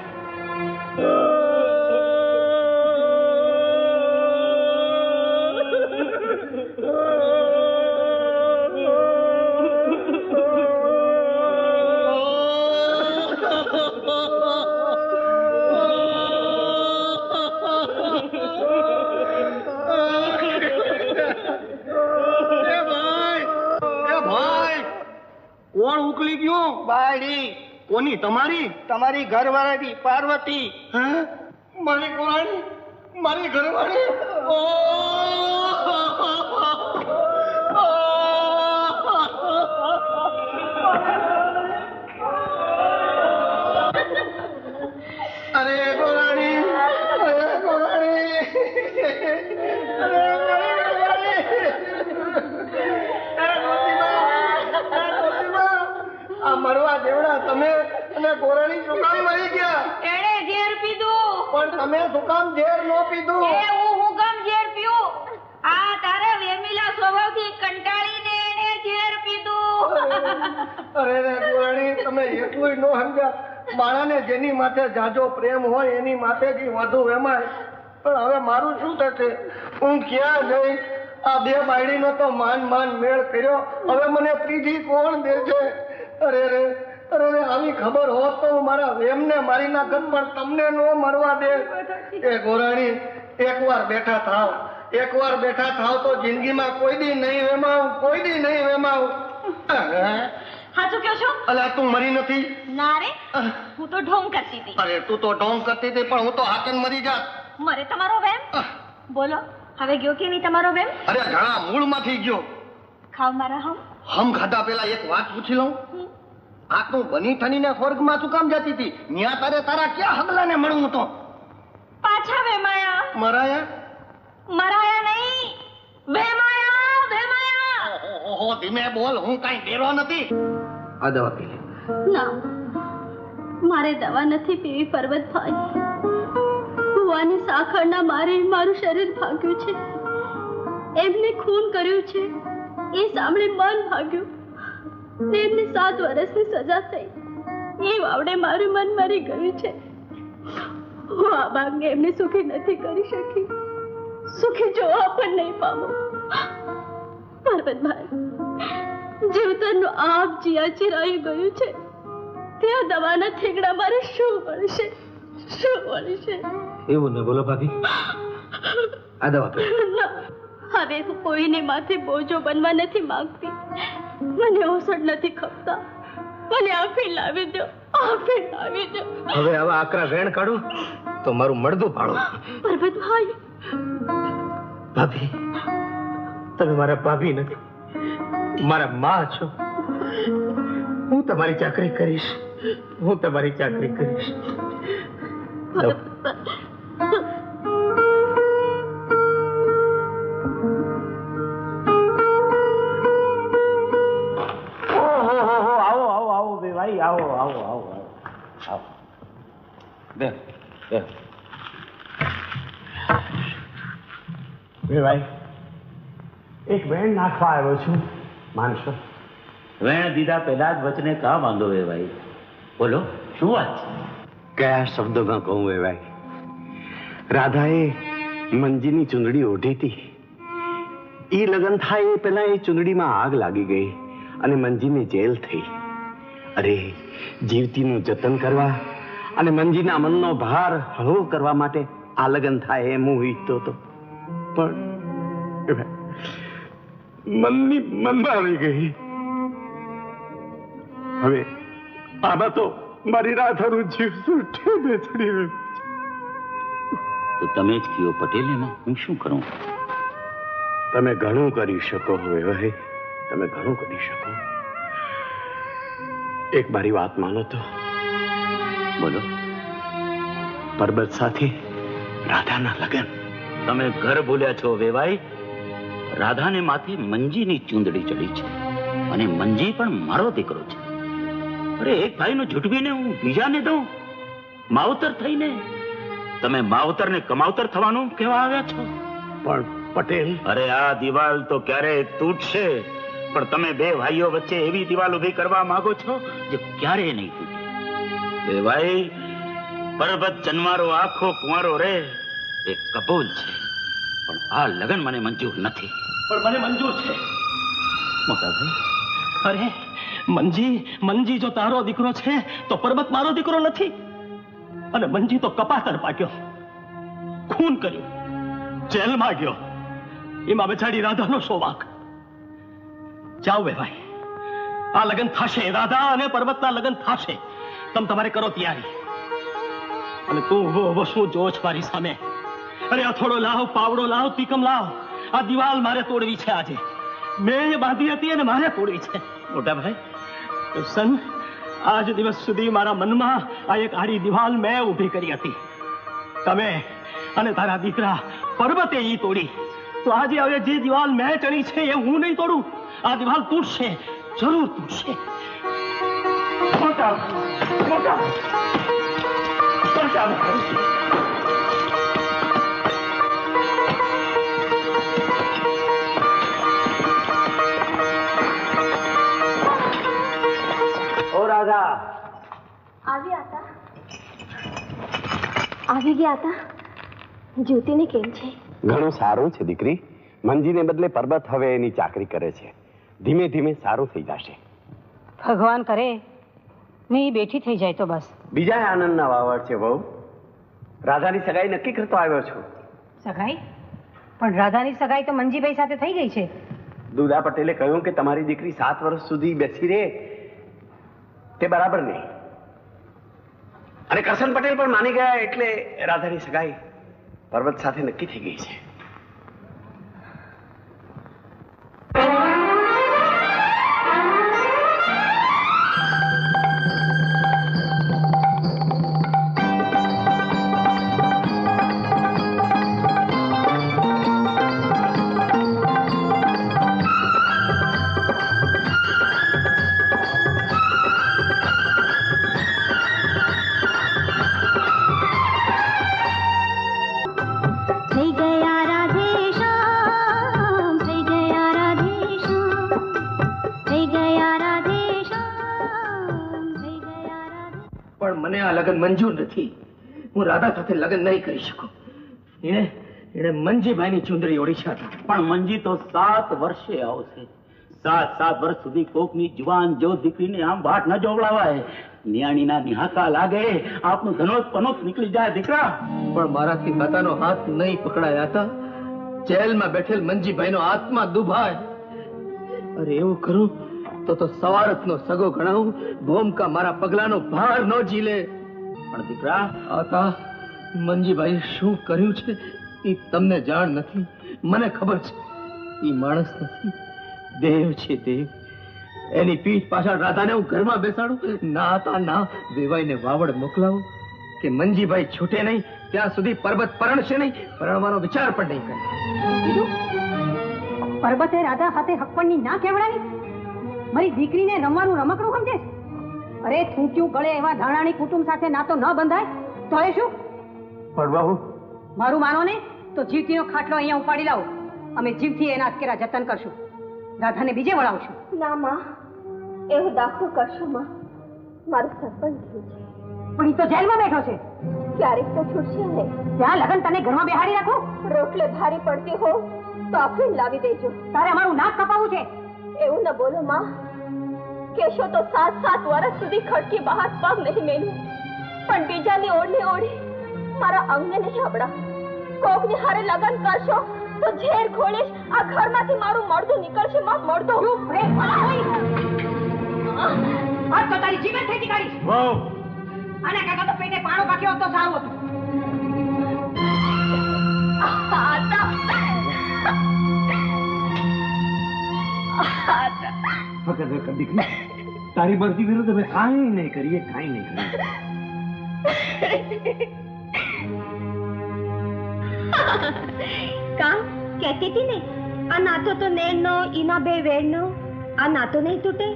કોણ ઉકલી ગયું? બાયડી. કોની? તમારી? તમારી ઘરવાળી પાર્વતી. હા, મારી કોરાણી, મારી ઘરવાળી. અરે ગોરાણી, અરે ગોરાણી, અરે આ મરવા જેવડા તમે અને ગોરાણી શું કામ મરી ગયા? એણે ઝેર પીધું. પણ તમે શું કામ ઝેર નો પીધું? એ હું કામ ઝેર પીવું? આ તારા વેમીલા સ્વભાવથી કંટાળીને એણે ઝેર પીધું. અરે રે ગોરાણી, તમે એટલું નો સમજ્યા. માણાને જેની માથે જાજો પ્રેમ હોય એની માથેથી વધુ વેમાય. પણ હવે મારું શું થશે? હું ક્યાં જઈ? આ બે બાયડીનો તો માન મેળ કર્યો, હવે મને ત્રીજી કોણ દે છે? અરે રે, અરે રે, આવી ખબર હોત તો હું મારા વેમને મારી નાખત, પણ તમને નો મરવા દે. એ ગોરાણી, એકવાર બેઠા થાવ તો જિંદગીમાં કોઈ દી નહીં વેમાવું, કોઈ દી નહીં વેમાવું. હાચું કહો છો? અલા, તું મરી નથી? ના રે, હું તો ઢોંગ કરતી હતી. અરે તું તો ઢોંગ કરતી હતી, પણ હું તો હાકન મરી જાત. મરે તમારો વેમ? બોલો, હવે ગયો કે નહીં તમારો વેમ? અરે ઘણા મૂળમાંથી ગયો. ખાવ મારા હમ ખાધા પેલા એક વાત પૂછી લઉં. આ તું બની થનીને સ્વર્ગમાં શું કામ જતી હતી? ન્યા તારે તારા ક્યાં હગલાને મળવું તો? પાછા વેમાયા. મરાયા નહીં, વેમાયા. ઓહો, ધીમે બોલ, હું કાઈ ડેરો નથી. આ દવા પી લે. ના, મારે દવા નથી પીવી પર્વતભાઈ. ભુવાની સાખરના મારે મારું શરીર ભાગ્યું છે, એમને ખૂન કર્યું છે, એ સાંભળી મન ભાગ્યું. એમને 7 વર્ષની સજા થઈ. એ વાવડે મારું મન મરી ગયું છે. હું આ ભાગને એમને સુખી નથી કરી શકી, સુખી જોવા પણ નહીં પામું. પર્વતભાઈ, જીવતરનું આપ જ્યાં ચિરાયું ગયું છે ત્યાં દવાના થેગડા મારે શું મળશે? એવું ન બોલો ભાભી. આ દવા પી. હવે હું કોઈને માથે બોજો બનવા નથી માંગતી. મને ઓસડ નથી ખપતા. મને આફી લાવી દો. હવે આવા આકરા વેણ કાઢું તો મારું મળદું પાડો. પર્વતભાઈ. ભાભી, તમે મારા ભાભી નથી, મારા માં છો. હું તમારી ચાકરી કરીશ. આવો ભાઈ, આવો. ભાઈ, એક વેણ નાખવા આવ્યો છું, માનશો? વેણ દીધા પહેલા જ વચને કા માંગો ભાઈ? બોલો, શું વાત છે? કયા શબ્દોમાં કહું ભાઈ? રાધાએ મંજીની ચૂંદડી ઓઢી હતી. એ લગ્ન થાય એ પહેલા એ ચૂંદડીમાં આગ લાગી ગઈ અને મંજીની જેલ થઈ. અરે, જીવતીનું જતન કરવા અને મંજીના મનનો ભાર હળવો કરવા માટે આ લગ્ન થાય એમ હું ઈચ્છતો હતો, પણ મનમાં આવી ગઈ. હવે આમાં તો મારી રાધાનું જીવ સુઠે બેસડી રહ્યું. તો તમે જ કયો પટેલ, એમાં હું શું કરું? તમે ઘણું કરી શકો હવે ભાઈ, તમે ઘણું કરી શકો. એક મારી વાત માનો તો. બોલો. પરબત સાથે રાધાના લગ્ન. તમે ઘર ભૂલ્યા છો વેવાઈ. રાધાને માથે મંજીની ચૂંદડી ચડી છે અને મંજી પણ મારો દીકરો છે. અરે, એક ભાઈનું ઝૂંટવીને હું બીજાને દઉં? માવતર થઈને તમે માવતરને કમાવતર થવાનું કેવા આવ્યા છો? પણ પટેલ, અરે આ દિવાલ તો ક્યારેય તૂટશે, પણ તમે બે ભાઈઓ વચ્ચે એવી દિવાલ ઉભી કરવા માંગો છો જે ક્યારેય નહીં તૂટે. વેવાઈ, પર્વત જન્મારો આખો કુંવારો રે એ કબૂલ છે, પણ આ લગ્ન મને મંજૂર નથી. પણ મને મંજૂર છે. મોટા ભાઈ, અરે મંજી જો તારો દીકરો છે તો પર્વત મારો દીકરો નથી. અને મંજી તો કપાતર પાક્યો, ખૂન કર્યું, જેલમાં ગયો. એમાં બેચારી રાધાનો શો વાંક. જાઓ વેવાઈ, આ લગ્ન થશે, રાધા અને પર્વતના લગ્ન થશે. તમારે કરો તૈયારી. અને તું ઉભો શું જોશ મારી સામે? અરે અથોડો લાવ, પાવડો લાવ, તીકમ લાવ. આ દિવાલ મારે તોડવી છે આજે. મેં એ બાંધી હતી અને મારે તોડવી છે. મોટા ભાઈ સન, આજ દિવસ સુધી મારા મનમાં આ એક આડી દિવાલ મેં ઊભી કરી હતી. તમે અને તારા દીકરા પર્વતે ઈ તોડી. તો આજે હવે જે દિવાલ મેં ચડી છે એ હું નહીં તોડું. આ દિવાલ તૂટશે, જરૂર તૂટશે. મોટા મોટા મોટા રાધા આવી ગયા હતા. જ્યોતિને કેમ છે? ઘણું સારું છે દીકરી. મંજીને બદલે પર્વત હવે એની ચાકરી કરે છે. ધીમે ધીમે સારું થઈ જશે. ભગવાન કરે ને એ બેઠી થઈ જાય તો બસ. બીજા આનંદના વાવડ છે બહુ. રાધાની સગાઈ નક્કી કરતો આવ્યો છું. સગાઈ? પણ રાધાની સગાઈ તો મંજીભાઈ સાથે થઈ ગઈ છે. દુદા પટેલે કહ્યું કે તમારી દીકરી 7 વર્ષ સુધી બેસી રહે તે બરાબર નહીં. અને કરશન પટેલ પણ માની ગયા એટલે રાધાની સગાઈ પર્વત સાથે નક્કી થઈ ગઈ છે. લગ્ન મંજૂર નથી. હું રાધા સાથે લગ્ન નહીં કરી શકું. એને મંજીભાઈની ચુંદડી ઓળી છે. પણ મંજી તો 7 વર્ષે આવશે. 7 વર્ષ સુધી કોકની જુવાન જો દીકરીને આમ વાટ ન જોવડાવાય. નિયાણીના નિહાકા લાગે, આપનું ધનોત પનોત નીકળી જાય દીકરા. પણ મારાથી માતાનો હાથ નહીં પકડાયા હતા. જેલમાં બેઠેલ મંજીભાઈનો આત્મા દુભાય. અરે એવું કરું તો સવારતનો સગો ગણાવું. ભોમકા મારા પગલાનો ભાર ન ઝીલે. પણ દીકરા આતા મંજીભાઈ શું કર્યું છે એ તમને જાણ નથી. મને ખબર છે એ માણસ નથી, દેવ છે દેવ. એની પીઠ પાછળ રાધાને હું ઘરમાં બેસાડું? ના હતા ના. વેવાઈને વાવડ મોકલાવું કે મંજીભાઈ છૂટે નહીં ત્યાં સુધી પર્વત પરણશે નહીં. પરણવાનો વિચાર પણ નહીં કરે. પર્વતે રાધા સાથે હકપણની ના કેવડાવી? મારી દીકરીને રમવાનું રમકડું સમજે? અરે થૂંચ્યું ગળે એવા ધાણાની કુટુંબ સાથે ના તો ન બંધાય તો એ શું? પણ બહુ મારું માનો ને તો જીવતીનો ખાટલો અહીંયા ઉપાડી લાવો. અમે જીવથી એના અટકેરા જતન કરશું. રાધાને બીજે વળાવશું. ના માં, એવો દાખલો કરશો માં. મારું સરપંચ થયું છે. પણ એ તો જેલમાં બેઠો છે. ક્યારેક તો છૂટશે ને. ત્યાં લગન તને ઘરમાં બેહાડી રાખું? રોટલે ભારી પડતી હો તો અફીણ લાવી દેજો. તારે અમારું નાક કપાવવું છે? એવું ન બોલો માં. કેશો તો 7 વર્ષ સુધી ખડકી બહાર પગ નહીં મેલું. પણ બીજાની ઓળની ઓળી મારા અંગને નહીં અબડા. કોકની હારે લગન કરશો તો ઝેર ખોલીશ. આ ઘરમાંથી મારું મળદું નીકળશે માં, મળદું. આજ તો તારી જીવન ખેતી કરીશ. આના કાકા તો પેટે પાણો પાક્યો તો સારું હતું. ફકર દીકરી, તારી મરજી વિરુદ્ધ અમે કાંઈ નહીં કરીએ, કાંઈ નહીં કરીએ. કા કહેતી હતી ને આ નાતો તો નેણનો, ઈના બે વેણનો. આ નાતો નહીં તૂટે.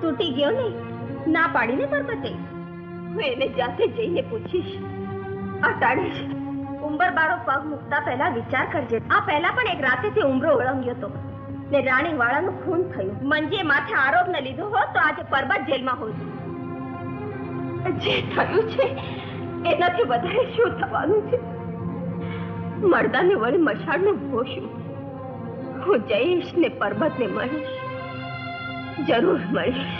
તૂટી ગયો ને. ના પાડીને પર્વતે. હું એને જાતે જઈને પૂછીશ. આ ટાળીશ. ઉંબર બારો પગ મૂકતા પહેલા વિચાર કરજે. આ પહેલા પણ એક રાતેથી ઉંબરો ઓળંગ્યો હતો ને રાણી વાળાનું ખૂન થયું. મંજીએ માથે આરોપ ન લીધો હોત તો આજે પર્વત જેલમાં હોત. જે થયું છે એનાથી વધારે શું થવાનું છે? મરદાને વળી મશાળને ભોશું. હું જઈશ ને પર્વતને મળીશ. જરૂર મળીશ.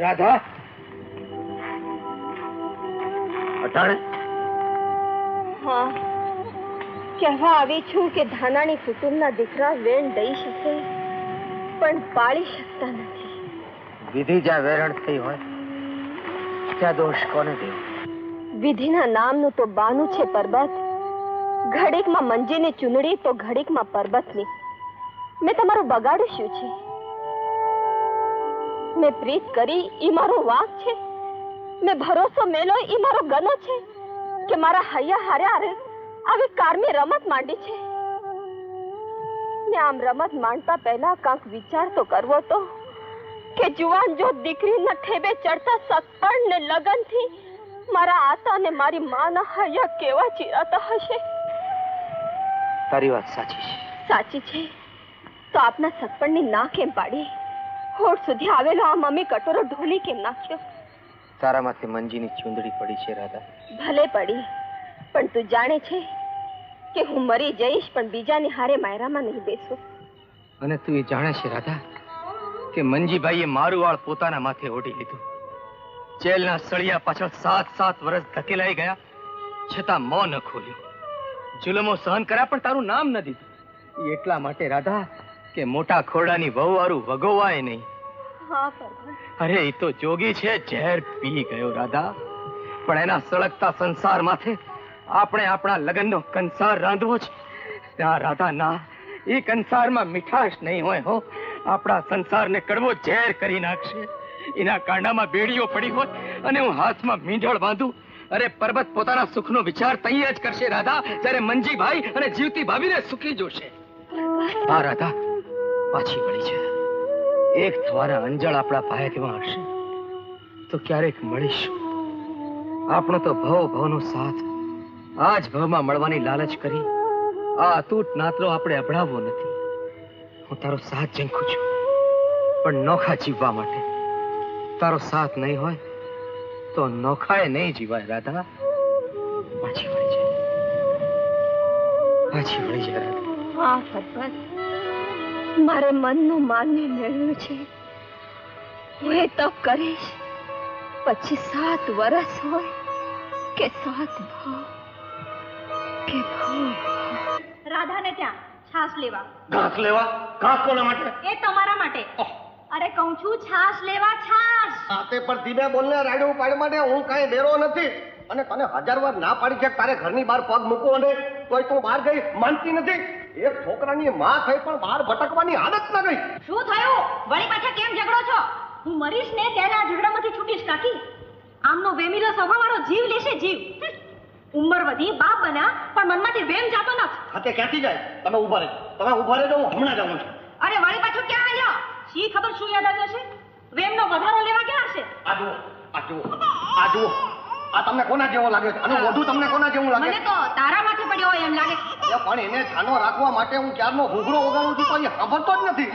રાધા અટાણે હા, કહેવા આવી છું કે ધાનાણી કુટુંબના દીકરા વેણ દઈ શકે પણ પાળી શકતા નથી. વિધિ જ્યાં વેરણ થઈ હોય ત્યાં દોષ કોને દેવો? વિધિના નામનું તો બાનું છે પરબત. ઘડીકમાં મંજીની ચૂંદડી તો ઘડીકમાં પરબતની. મેં તમારું બગાડ્યું શું છે? મેં પ્રીત કરી ઈ મારો વાંક છે? મેં ભરોસો મેલો ઈ મારો ગનો છે કે મારા હૈયા હારે હારે આવી કારમી રમત માંડી છે? ને આમ રમત માંડતા પહેલા કાંક વિચાર તો કરવો તો કે જુવાન જો દીકરીના ઠેબે ચડતા સગપણ ને લગનથી મારા આતા ને મારી માના હૈયા કેવા ચીરાતા હશે. તારી વાત સાચી છે. સાચી છે તો આપના સગપણની ના કેમ પાડી? હોઠ સુધી આવેલો આ મમ્મી કટોરો ઢોલી કેમ નાખ્યો? તારામાંથી મંજીની ચૂંદડી પડી છે રાધા. ભલે પડી, પણ તું જાણે છે કે હું મરી જઈશ પણ બીજાની હારે માયરામાં નહીં બેસું. અને તું એ જાણે છે રાધા કે મંજીભાઈએ મારું વાળ પોતાના માથે ઓઢી લીધું. જેલના સળિયા પાછળ 7 વર્ષ ધકેલાઈ ગયા છતાં મોં ન ખોલ્યું. જુલમો સહન કર્યા પણ તારું નામ ન દીધું. એટલા માટે રાધા કે મોટા ખોરડાની વહુ વાળું વગોવાય નહીં. અરે એ તો જોગી છે, ઝેર પી ગયો રાધા. પણ એના સળગતા સંસાર માથે આપણે આપણા લગ્નનો કંસાર રાંધવો છે. ત્યાં રાધા ના, એ કંસારમાં મીઠાશ નહીં હોય હો. આપણા સંસારને કડવો ઝેર કરી નાખશે. એના કાંડામાં બેડીઓ પડી હોય અને હું હાથમાં મીંઢળ બાંધું. અરે પર્વત પોતાના સુખનો વિચાર તૈયાર જ કરશે રાધા જ્યારે મંજીભાઈ અને જીવતી ભાભીને સુખી જોશે. હા રાધા પાછી વળી છે. એક થવાના અંજળ આપણા ભાગ્યમાં હશે તો ક્યારેક મળીશું. આપણો તો ભવનો સાથ આ જ ભવમાં મળવાની લાલચ કરી આ અતૂટ નાતલો આપણે અભડાવવો નથી. હું તારો સાથ ઝંખું છું પણ નોખા જીવવા માટે. તારો સાથ નહીં હોય તો નોખાએ નહીં જીવાય રાધા. પાછી વળી જાય, પાછી વળી જાય રાધા. હા પરબત, મારે મનનું માન્ય મેળવ્યું છે. હું એ તપ કરીશ પછી 7 વર્ષ હોય કે 7 ભાવ કે ભાવ. રાધાને ત્યાં છાશ લેવા. ઘાસ લેવા? ઘાસ કોના માટે? એ તમારા માટે. અરે કહું છું છાશ લેવા, છાશ. આતે પર ધીમે બોલને રાડ્યું પાડ માટે હું કાંઈ ડેરો નથી. અને તને 1000 વાર ના પાડી છે તારે ઘરની બહાર પગ મૂકો અને તોય તું બહાર ગઈ માનતી નથી. એક છોકરાની માં થઈ પણ બહાર ભટકવાની આદત ન ગઈ. શું થયું? વળી પાછા કેમ ઝઘડો છો? હું મરીશ ને ત્યારે આ ઝઘડામાંથી છૂટીશ કાકી. આમનો વેમીલો સ્વભાવવાળો જીવ લેશે જીવ. ઉંમર વધી, બાપ બન્યા પણ મનમાંથી વેમ જાતો નથી. હાથે ક્યાંથી જાય? તમે ઊભા રહેજો, તમે ઊભા રહેજો, હું હમણાં જાઉં છું. અરે વળી પાછો ક્યાં આવ્યો? શી ખબર શું યાદ આવ્યો છે? વેમનો વધારો લેવા ક્યાં હશે? આ જુઓ, આ જુઓ, આ જુઓ. આ તમને કોના જેવો લાગે છે? આનું મોઢું તમને કોના જેવું લાગે? મને તો તારા માથે પડ્યો હોય એમ લાગે. પણ એને છાનો રાખવા માટે હું ક્યારનો ઘૂઘરો વગાડું છું તો એ સાંભળતો જ નથી.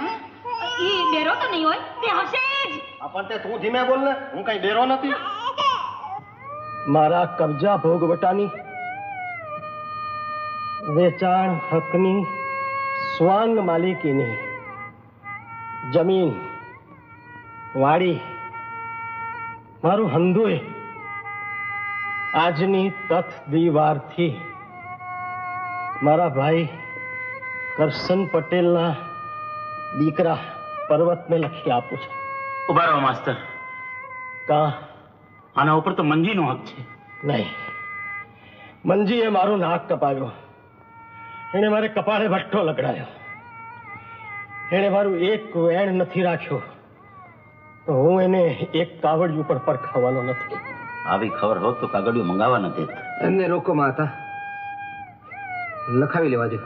ઈ ડેરો તો નહીં હોય, તે હશે જ. પણ તે તું ધીમે બોલ ને, હું કઈ ડેરો નથી. મારા કબજા ભોગવટાની, વેચાણ હકની, સ્વાંગ માલિકીની જમીન વાડી મારું હંધુય આજની તથ દીવારથી મારા ભાઈ કરશન પટેલના દીકરા પર્વતને લખી આપું છું. ઉભા રહો માસ્તર. કા આના ઉપર તો મંજીનો હક છે. નહીં, મંજીએ મારું નાક કપાવ્યો, એને મારે કપાળે ભઠ્ઠો લગડાયો, એને મારું એક વેણ નથી રાખ્યો તો હું એને એક કાવડિયું પણ પરખાવવાનો નથી. આવી ખબર હોત તો કાગળિયું મંગાવવા નથી. એમને રોકો માતા, લખાવી લેવા દો.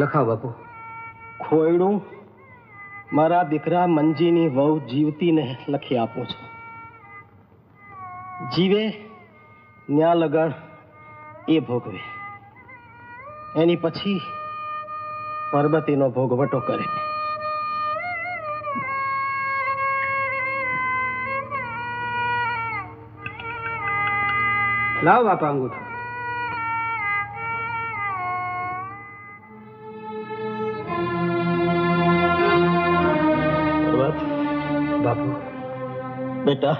લખાવ બાપુ. ખોયડું મારા દીકરા મંજીની વહુ જીવતીને લખી આપું છું. જીવે ન્યા લગણ એ ભોગવે, એની પછી પર્વતીનો ભોગવટો કરે. લાવ બાપા અંગૂઠો. પર્વત બાપુ બેટા,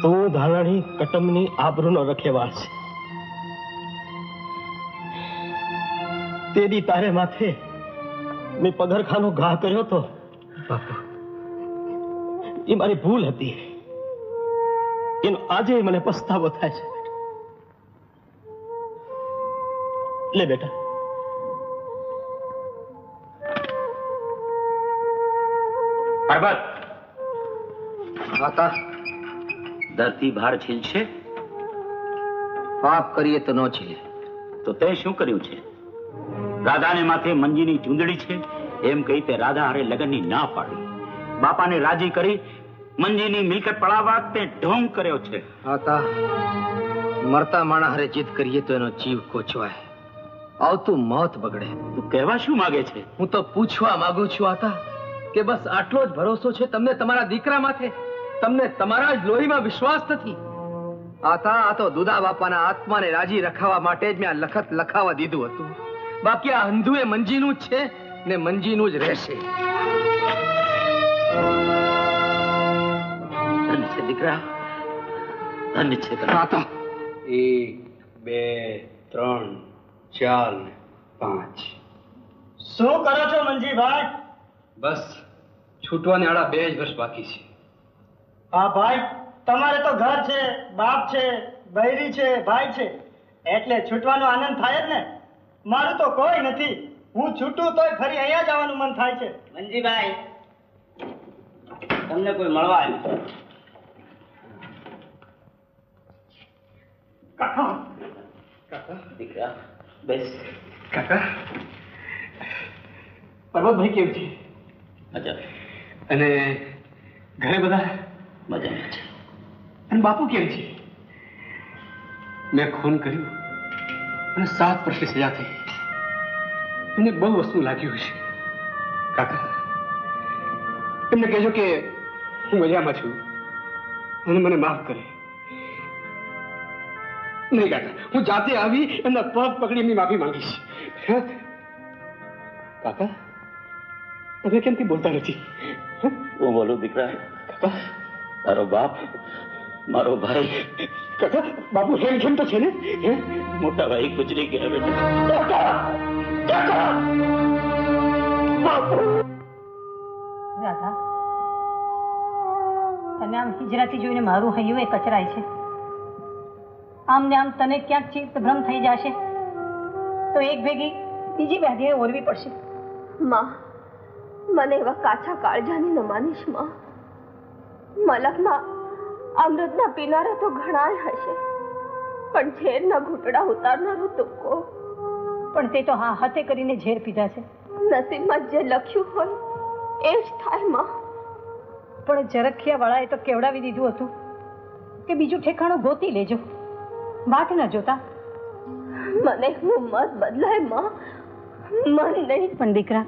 તું ધાનાણી કટમની આબરૂનો રખેવાળ છે. તેદી તારે માથે મેં પગરખાનો ઘા કર્યો તો એ મારી ભૂલ હતી. એનો આજે મને પસ્તાવો થાય છે. લે બેટા. પરબત ધરતી ભાર છીલશે? પાપ કરીએ તો ન છીલે. તો તે શું કર્યું છે? રાધાને માથે મંજીની ચૂંદડી છે એમ કહી તે રાધા હારે લગ્નની ના પાડી. બાપાને રાજી કરી મંજીની મિલકત પડાવવા તે ઢોંગ કર્યો છે. આતા મરતા માણા હારે જીત કરીએ તો એનો જીવ કોચવાય, આવતું મોત બગડે. તું કહેવા શું માંગે છે? હું તો પૂછવા માંગુ છું આતા કે બસ આટલો જ ભરોસો છે તમને તમારા દીકરા માથે? તમને તમારા જ લોહીમાં વિશ્વાસ નથી? આતા આ તો દુદા બાપાના આત્માને રાજી રખાવા માટે જ મેં આ લખત લખાવા દીધું હતું. બાકી આ અંધુ એ મંજીનું જ છે ને મંજીનું જ રહેશે. ધન્ય છે દીકરા, ધન્ય છે. આતા 1 2 3 4 5. શું કરો છો મંજીભાઈ? બસ છૂટવાને આડા 2 જ વર્ષ બાકી છે. હા ભાઈ, તમારે તો ઘર છે, બાપ છે, બૈરી છે, ભાઈ છે, એટલે છૂટવાનો આનંદ થાય જ ને. મારું તો કોઈ નથી. હું છૂટું તોય ફરી અહીંયા જવાનું મન થાય છે. મંજીભાઈ, તમને કોઈ મળવા આવ્યું? કાકા, દીકરા બેસ. કાકા, પર્વતભાઈ કેમ છે? મજા અને ઘરે બધા મજામાં છે. અને બાપુ કેમ છે? મેં ખૂન કર્યું અને 7 વર્ષની સજા થઈ. એને બહુ વસ્તુ લાગ્યું છે. કાકા, એમને કહેજો કે હું મજામાં છું અને મને માફ કરે. નહીં કાકા, હું જાતે આવી એમના પગ પકડી એમની માફી માંગીશ. કાકા, તમે કેમ કે બોલતા નથી? હું બોલું દીકરા? તારો બાપ, મારો ભાઈ. કાકા, બાપુ હેમ ખેમ તો છે ને? મોટા ભાઈ ગુજરી ગયા બેટા. રાધા, તને આમ હિજરાથી જોઈને મારું હૈયું એ કચરાય છે. આમ ને આમ તને ક્યાંક ચિત્ત ભ્રમ થઈ જશે તો એક ભેગી બીજી વ્યાધિએ ઓરવી પડશે. માં, મને એવા કાચા કાળજાની ન માનીશ માં. મલકમાં અમૃતના પીનારા તો ઘણાય હશે, પણ ઝેરના ઘૂંટડા ઉતારનારો તુક્કો. પણ તે તો હા હાથે કરીને ઝેર પીધા છે. નસીબમાં જે લખ્યું હોય એ જ થાય માં. પણ જરખિયા વાળાએ તો કેવડાવી દીધું હતું કે બીજું ઠેકાણું ગોતી લેજો, વાટ ન જોતા. મને હું મત બદલાય માં, મન નહીં. પણ દીકરા,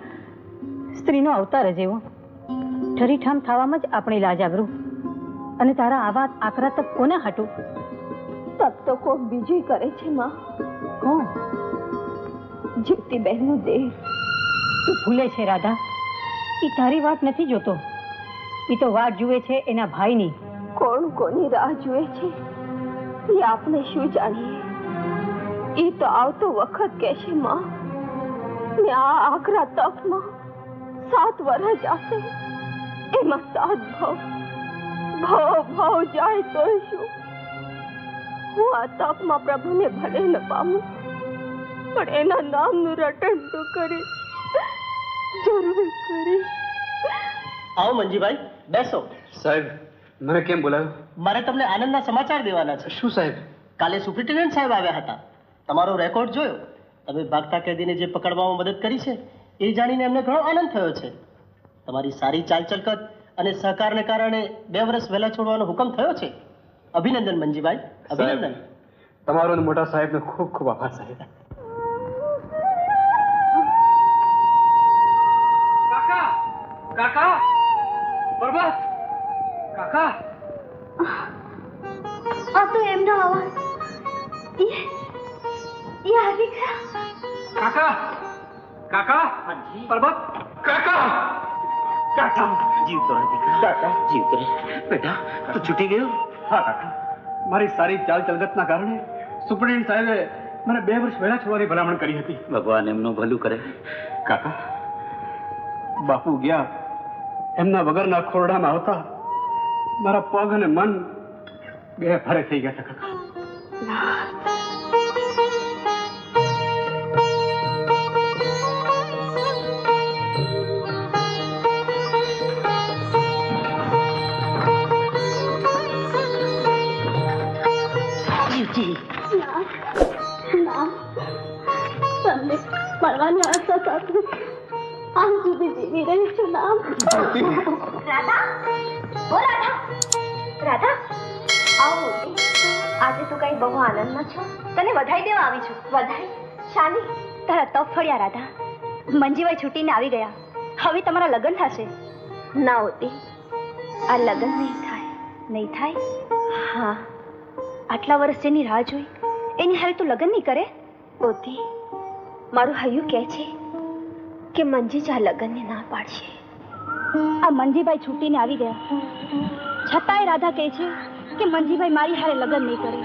સ્ત્રીનો અવતાર જ એવો. ઠરીઠામ થવામાં જ આપણી લાજ આબરૂ. અને તારા આવા આકરા તપ કોને હાટું? તપ તો કોક બીજું કરે છે માં. કોણ? જીવતી બહેનનું દેહ. તું ભૂલે છે રાધા, એ તારી વાત નથી જોતો. એ તો વાત જુએ છે એના ભાઈની. કોણ કોની રાહ જુએ છે એ આપણે શું જાણીએ? એ તો આવતો વખત કહેશે માં. ને આ આકરા તપમાં 7 વર્ષ જશે. એમાં 7 ભાવ જાય તો શું? હું આ તપમાં પ્રભુને ભલે ન પામું, પણ એના નામનું રટણ તો કરીશ, જરૂર કરીશ. આવો મંજીભાઈ, બેસો. સાહેબ, મને કેમ બોલાવ્યો? મારે તમને આનંદના સમાચાર દેવાના છે. શું સાહેબ? કાલે સુપ્રિન્ટેન્ડન્ટ સાહેબ આવ્યા હતા. તમારો રેકોર્ડ જોયો. તમે ભાગતા કેદીને જે પકડવામાં મદદ કરી છે એ જાણીને એમને ઘણો આનંદ થયો છે. તમારી સારી ચાલચલકત અને સહકારને કારણે 2 વર્ષ વહેલા છોડવાનો હુકમ થયો છે. અભિનંદન મંજીભાઈ, અભિનંદન. તમારો અને મોટા સાહેબનો ખૂબ ખૂબ આભાર સાહેબ. કાકા, કાકા, પરબત, કાકા. આ તો એમનો અવાજ. એ આવી ગયા. કાકા, કાકા, પરબત, કાકા. કાકા જીવતો રહે દીકરા. કાકા જીવતો રહે. બેટા તું છૂટી ગયો? હા કાકા, મારી સારી ચાલ ચલગતના કારણે સુપ્રિન્ટેન્ડન્ટ સાહેબે મને 2 વર્ષ પહેલા છોડવાની ભલામણ કરી હતી. ભગવાન એમનું ભલું કરે. કાકા, બાપુ ગયા એમના વગરના ખોરડામાં આવતા મારા પગ અને મન બે ભારે થઈ ગયા હતા કાકા. તમને મળવાની આશા સાથે આમ સુધી જીવી રહી છું. નામ રાધા, ઓ રાધા, રાધા આવો. આજે તું કઈ બહુ આનંદમાં છો? તને વધાઈ દેવા આવી છું. વધાઈ? શાની? તારા તપ ફળ્યા રાધા. મંજીભાઈ છૂટીને આવી ગયા. હવે તમારા લગ્ન થશે. ના હોતી, આ લગ્ન નહીં થાય. નહીં થાય? હા, આટલા વર્ષ જેની રાહ જોઈ એની હવે તું લગ્ન નહીં કરે? ઓતી, મારું હૈયું કહે છે કે મંજી જ આ લગ્નને ના પાડશે. આ મંજીભાઈ છૂટીને આવી ગયા છતાંય રાધા કહે છે કે મંજીભાઈ મારી હારે લગ્ન નહીં કરે.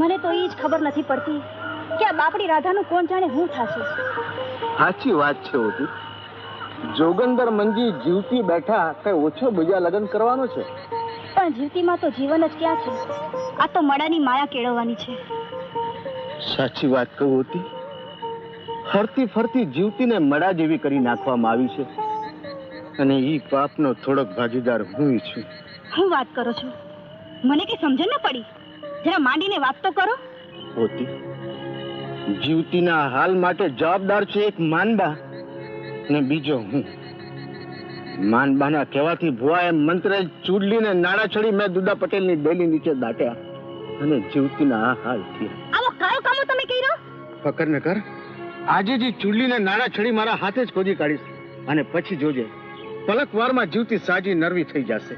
મને તો એ જ ખબર નથી પડતી કે આ બાપડી રાધાનું કોણ જાણે હું થશે. સાચી વાત છે ઓતી. જોગંદર મંજી જીવતી બેઠા કઈ ઓછો બીજા લગ્ન કરવાનો છે? પણ જીવતીમાં તો જીવન જ ક્યાં છે? આ તો મડાની માયા કેળવવાની છે. સાચી વાત કહું હતી. ફરતી ફરતી જીવતીને મડા જેવી કરી નાખવામાં આવી છે અને ઈ પાપનો થોડોક ભાગીદાર હું છું. હું વાત કરો છો? મને કઈ સમજણ ન પડી. જરા માંડીને વાત તો કરો. હોતી, જીવતીના હાલ માટે જવાબદાર છે એક માનબા ને બીજો હું. માનબાના કહેવાથી ભુવાએ મંત્રે ચૂડલીને નાડા ચડી મેં દુદા પટેલની ડેલી નીચે દાટ્યા અને જીવતીના આ હાલ થયા. આવો કયો કામો તમે કર્યો? ફકર ન કર. આજે જે ચૂડલીને નાડા ચડી મારા હાથે જ ખોદી કાઢીશ અને પછી જોજે પલક વારમાં જીવતી સાજી નરવી થઈ જશે.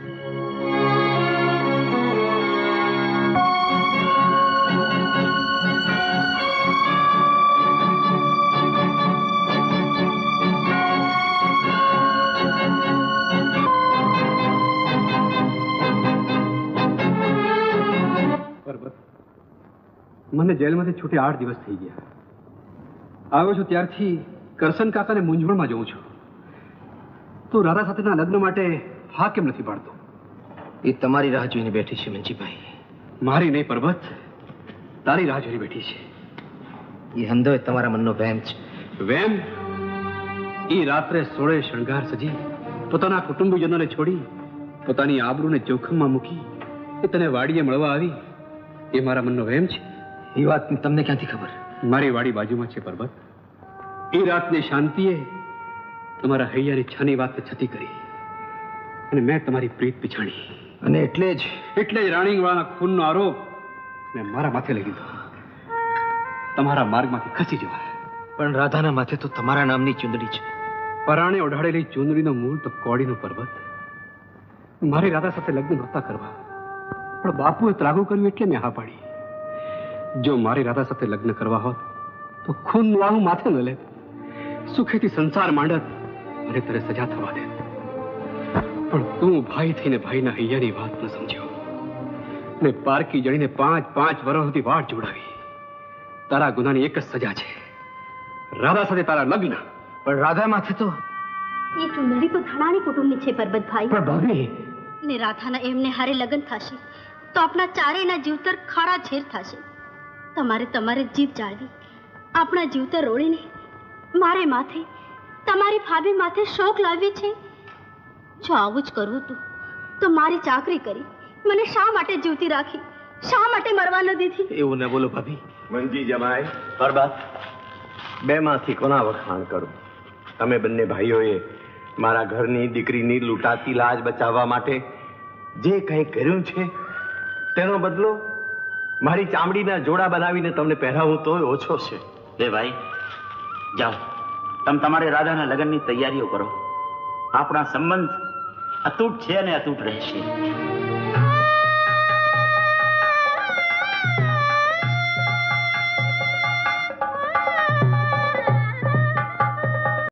મને જેલમાંથી છૂટે 8 દિવસ થઈ ગયા. આવ્યો છું ત્યારથી કરશન કાકાને મૂંઝવણમાં જોઉં છું. તું રાધા સાથેના લગ્ન માટે હા કેમ નથી પાડતો? એ તમારી રાહ જોઈને બેઠી છે મંજીભાઈ. મારી નહીં પર્વત, તારી રાહ જોઈને બેઠી છે. એ હંધોય તમારા મનનો વહેમ છે. વહેમ? એ રાત્રે 16 શણગાર સજી પોતાના કુટુંબીજનોને છોડી પોતાની આબરૂને જોખમમાં મૂકી એ તને વાડીએ મળવા આવી, એ મારા મનનો વહેમ છે? એ વાતની તમને ક્યાંથી ખબર? મારી વાડી બાજુમાં છે પર્વત. એ રાતની શાંતિએ તમારા હૈયાની છાની વાત છતી કરી અને મેં તમારી પ્રીત પીછાણી અને એટલે જ રાણીવાળાના ખૂનનો આરોપ મેં મારા માથે લઈ લીધો. તમારા માર્ગમાંથી ખસી જવા. પણ રાધાના માથે તો તમારા નામની ચુંદડી છે. પરાણે ઓઢાડેલી ચુંદડીનો મૂળ તો કોડીનો પર્વત. મારી રાધા સાથે લગ્ન નહોતા કરવા, પણ બાપુએ ત્રાગુ કર્યું એટલે મેં હા પાડી. જો મારી રાધા સાથે લગ્ન કરવા હોત તો ખૂન વાળું માથે ન લેત, સુખેથી સંસાર માંડત અને તને સજા થવા દે. પણ તું ભાઈ થઈને ભાઈના હૈયાની વાત ન સમજ્યો ને પારકી જણીને 5 વર્ષ સુધી વાટ જોડાવી. તારા ગુનાની એક જ સજા છે, રાધા સાથે તારા લગ્ન. પણ રાધા માથે તો એ ચુંદડી તો ધણાની કુટુંબની છે પરબતભાઈ. પણ ભાભી, ને રાધાના એમને હારે લગ્ન થશે તો આપણા ચારેયના જીવતર ખારા ઝેર થશે. તમારે જીત જાળવી, આપણા જીવતર રોળીને મારે માથે, તમારી ભાભી માથે શોક લાવી છે. જો આવું જ કરવું તું તો મારી ચાકરી કરી મને શા માટે જીવતી રાખી, શા માટે મરવા ન દીધી? એવું ન બોલો ભાભી. મંજી જમાય પરબત, બેમાંથી કોના વખાણ કરું? તમે બંને ભાઈઓએ મારા ઘરની દીકરીની લૂંટાતી લાજ બચાવવા માટે જે કંઈ કર્યું છે તેનો બદલો મારી ચામડીના જોડા બનાવીને તમને પહેરાવું તો ઓછો છે. લે ભાઈ, જાઓ તમે તમારે રાધાના લગ્નની તૈયારીઓ કરો. આપણા સંબંધ અતૂટ છે અને અતૂટ રહેશે.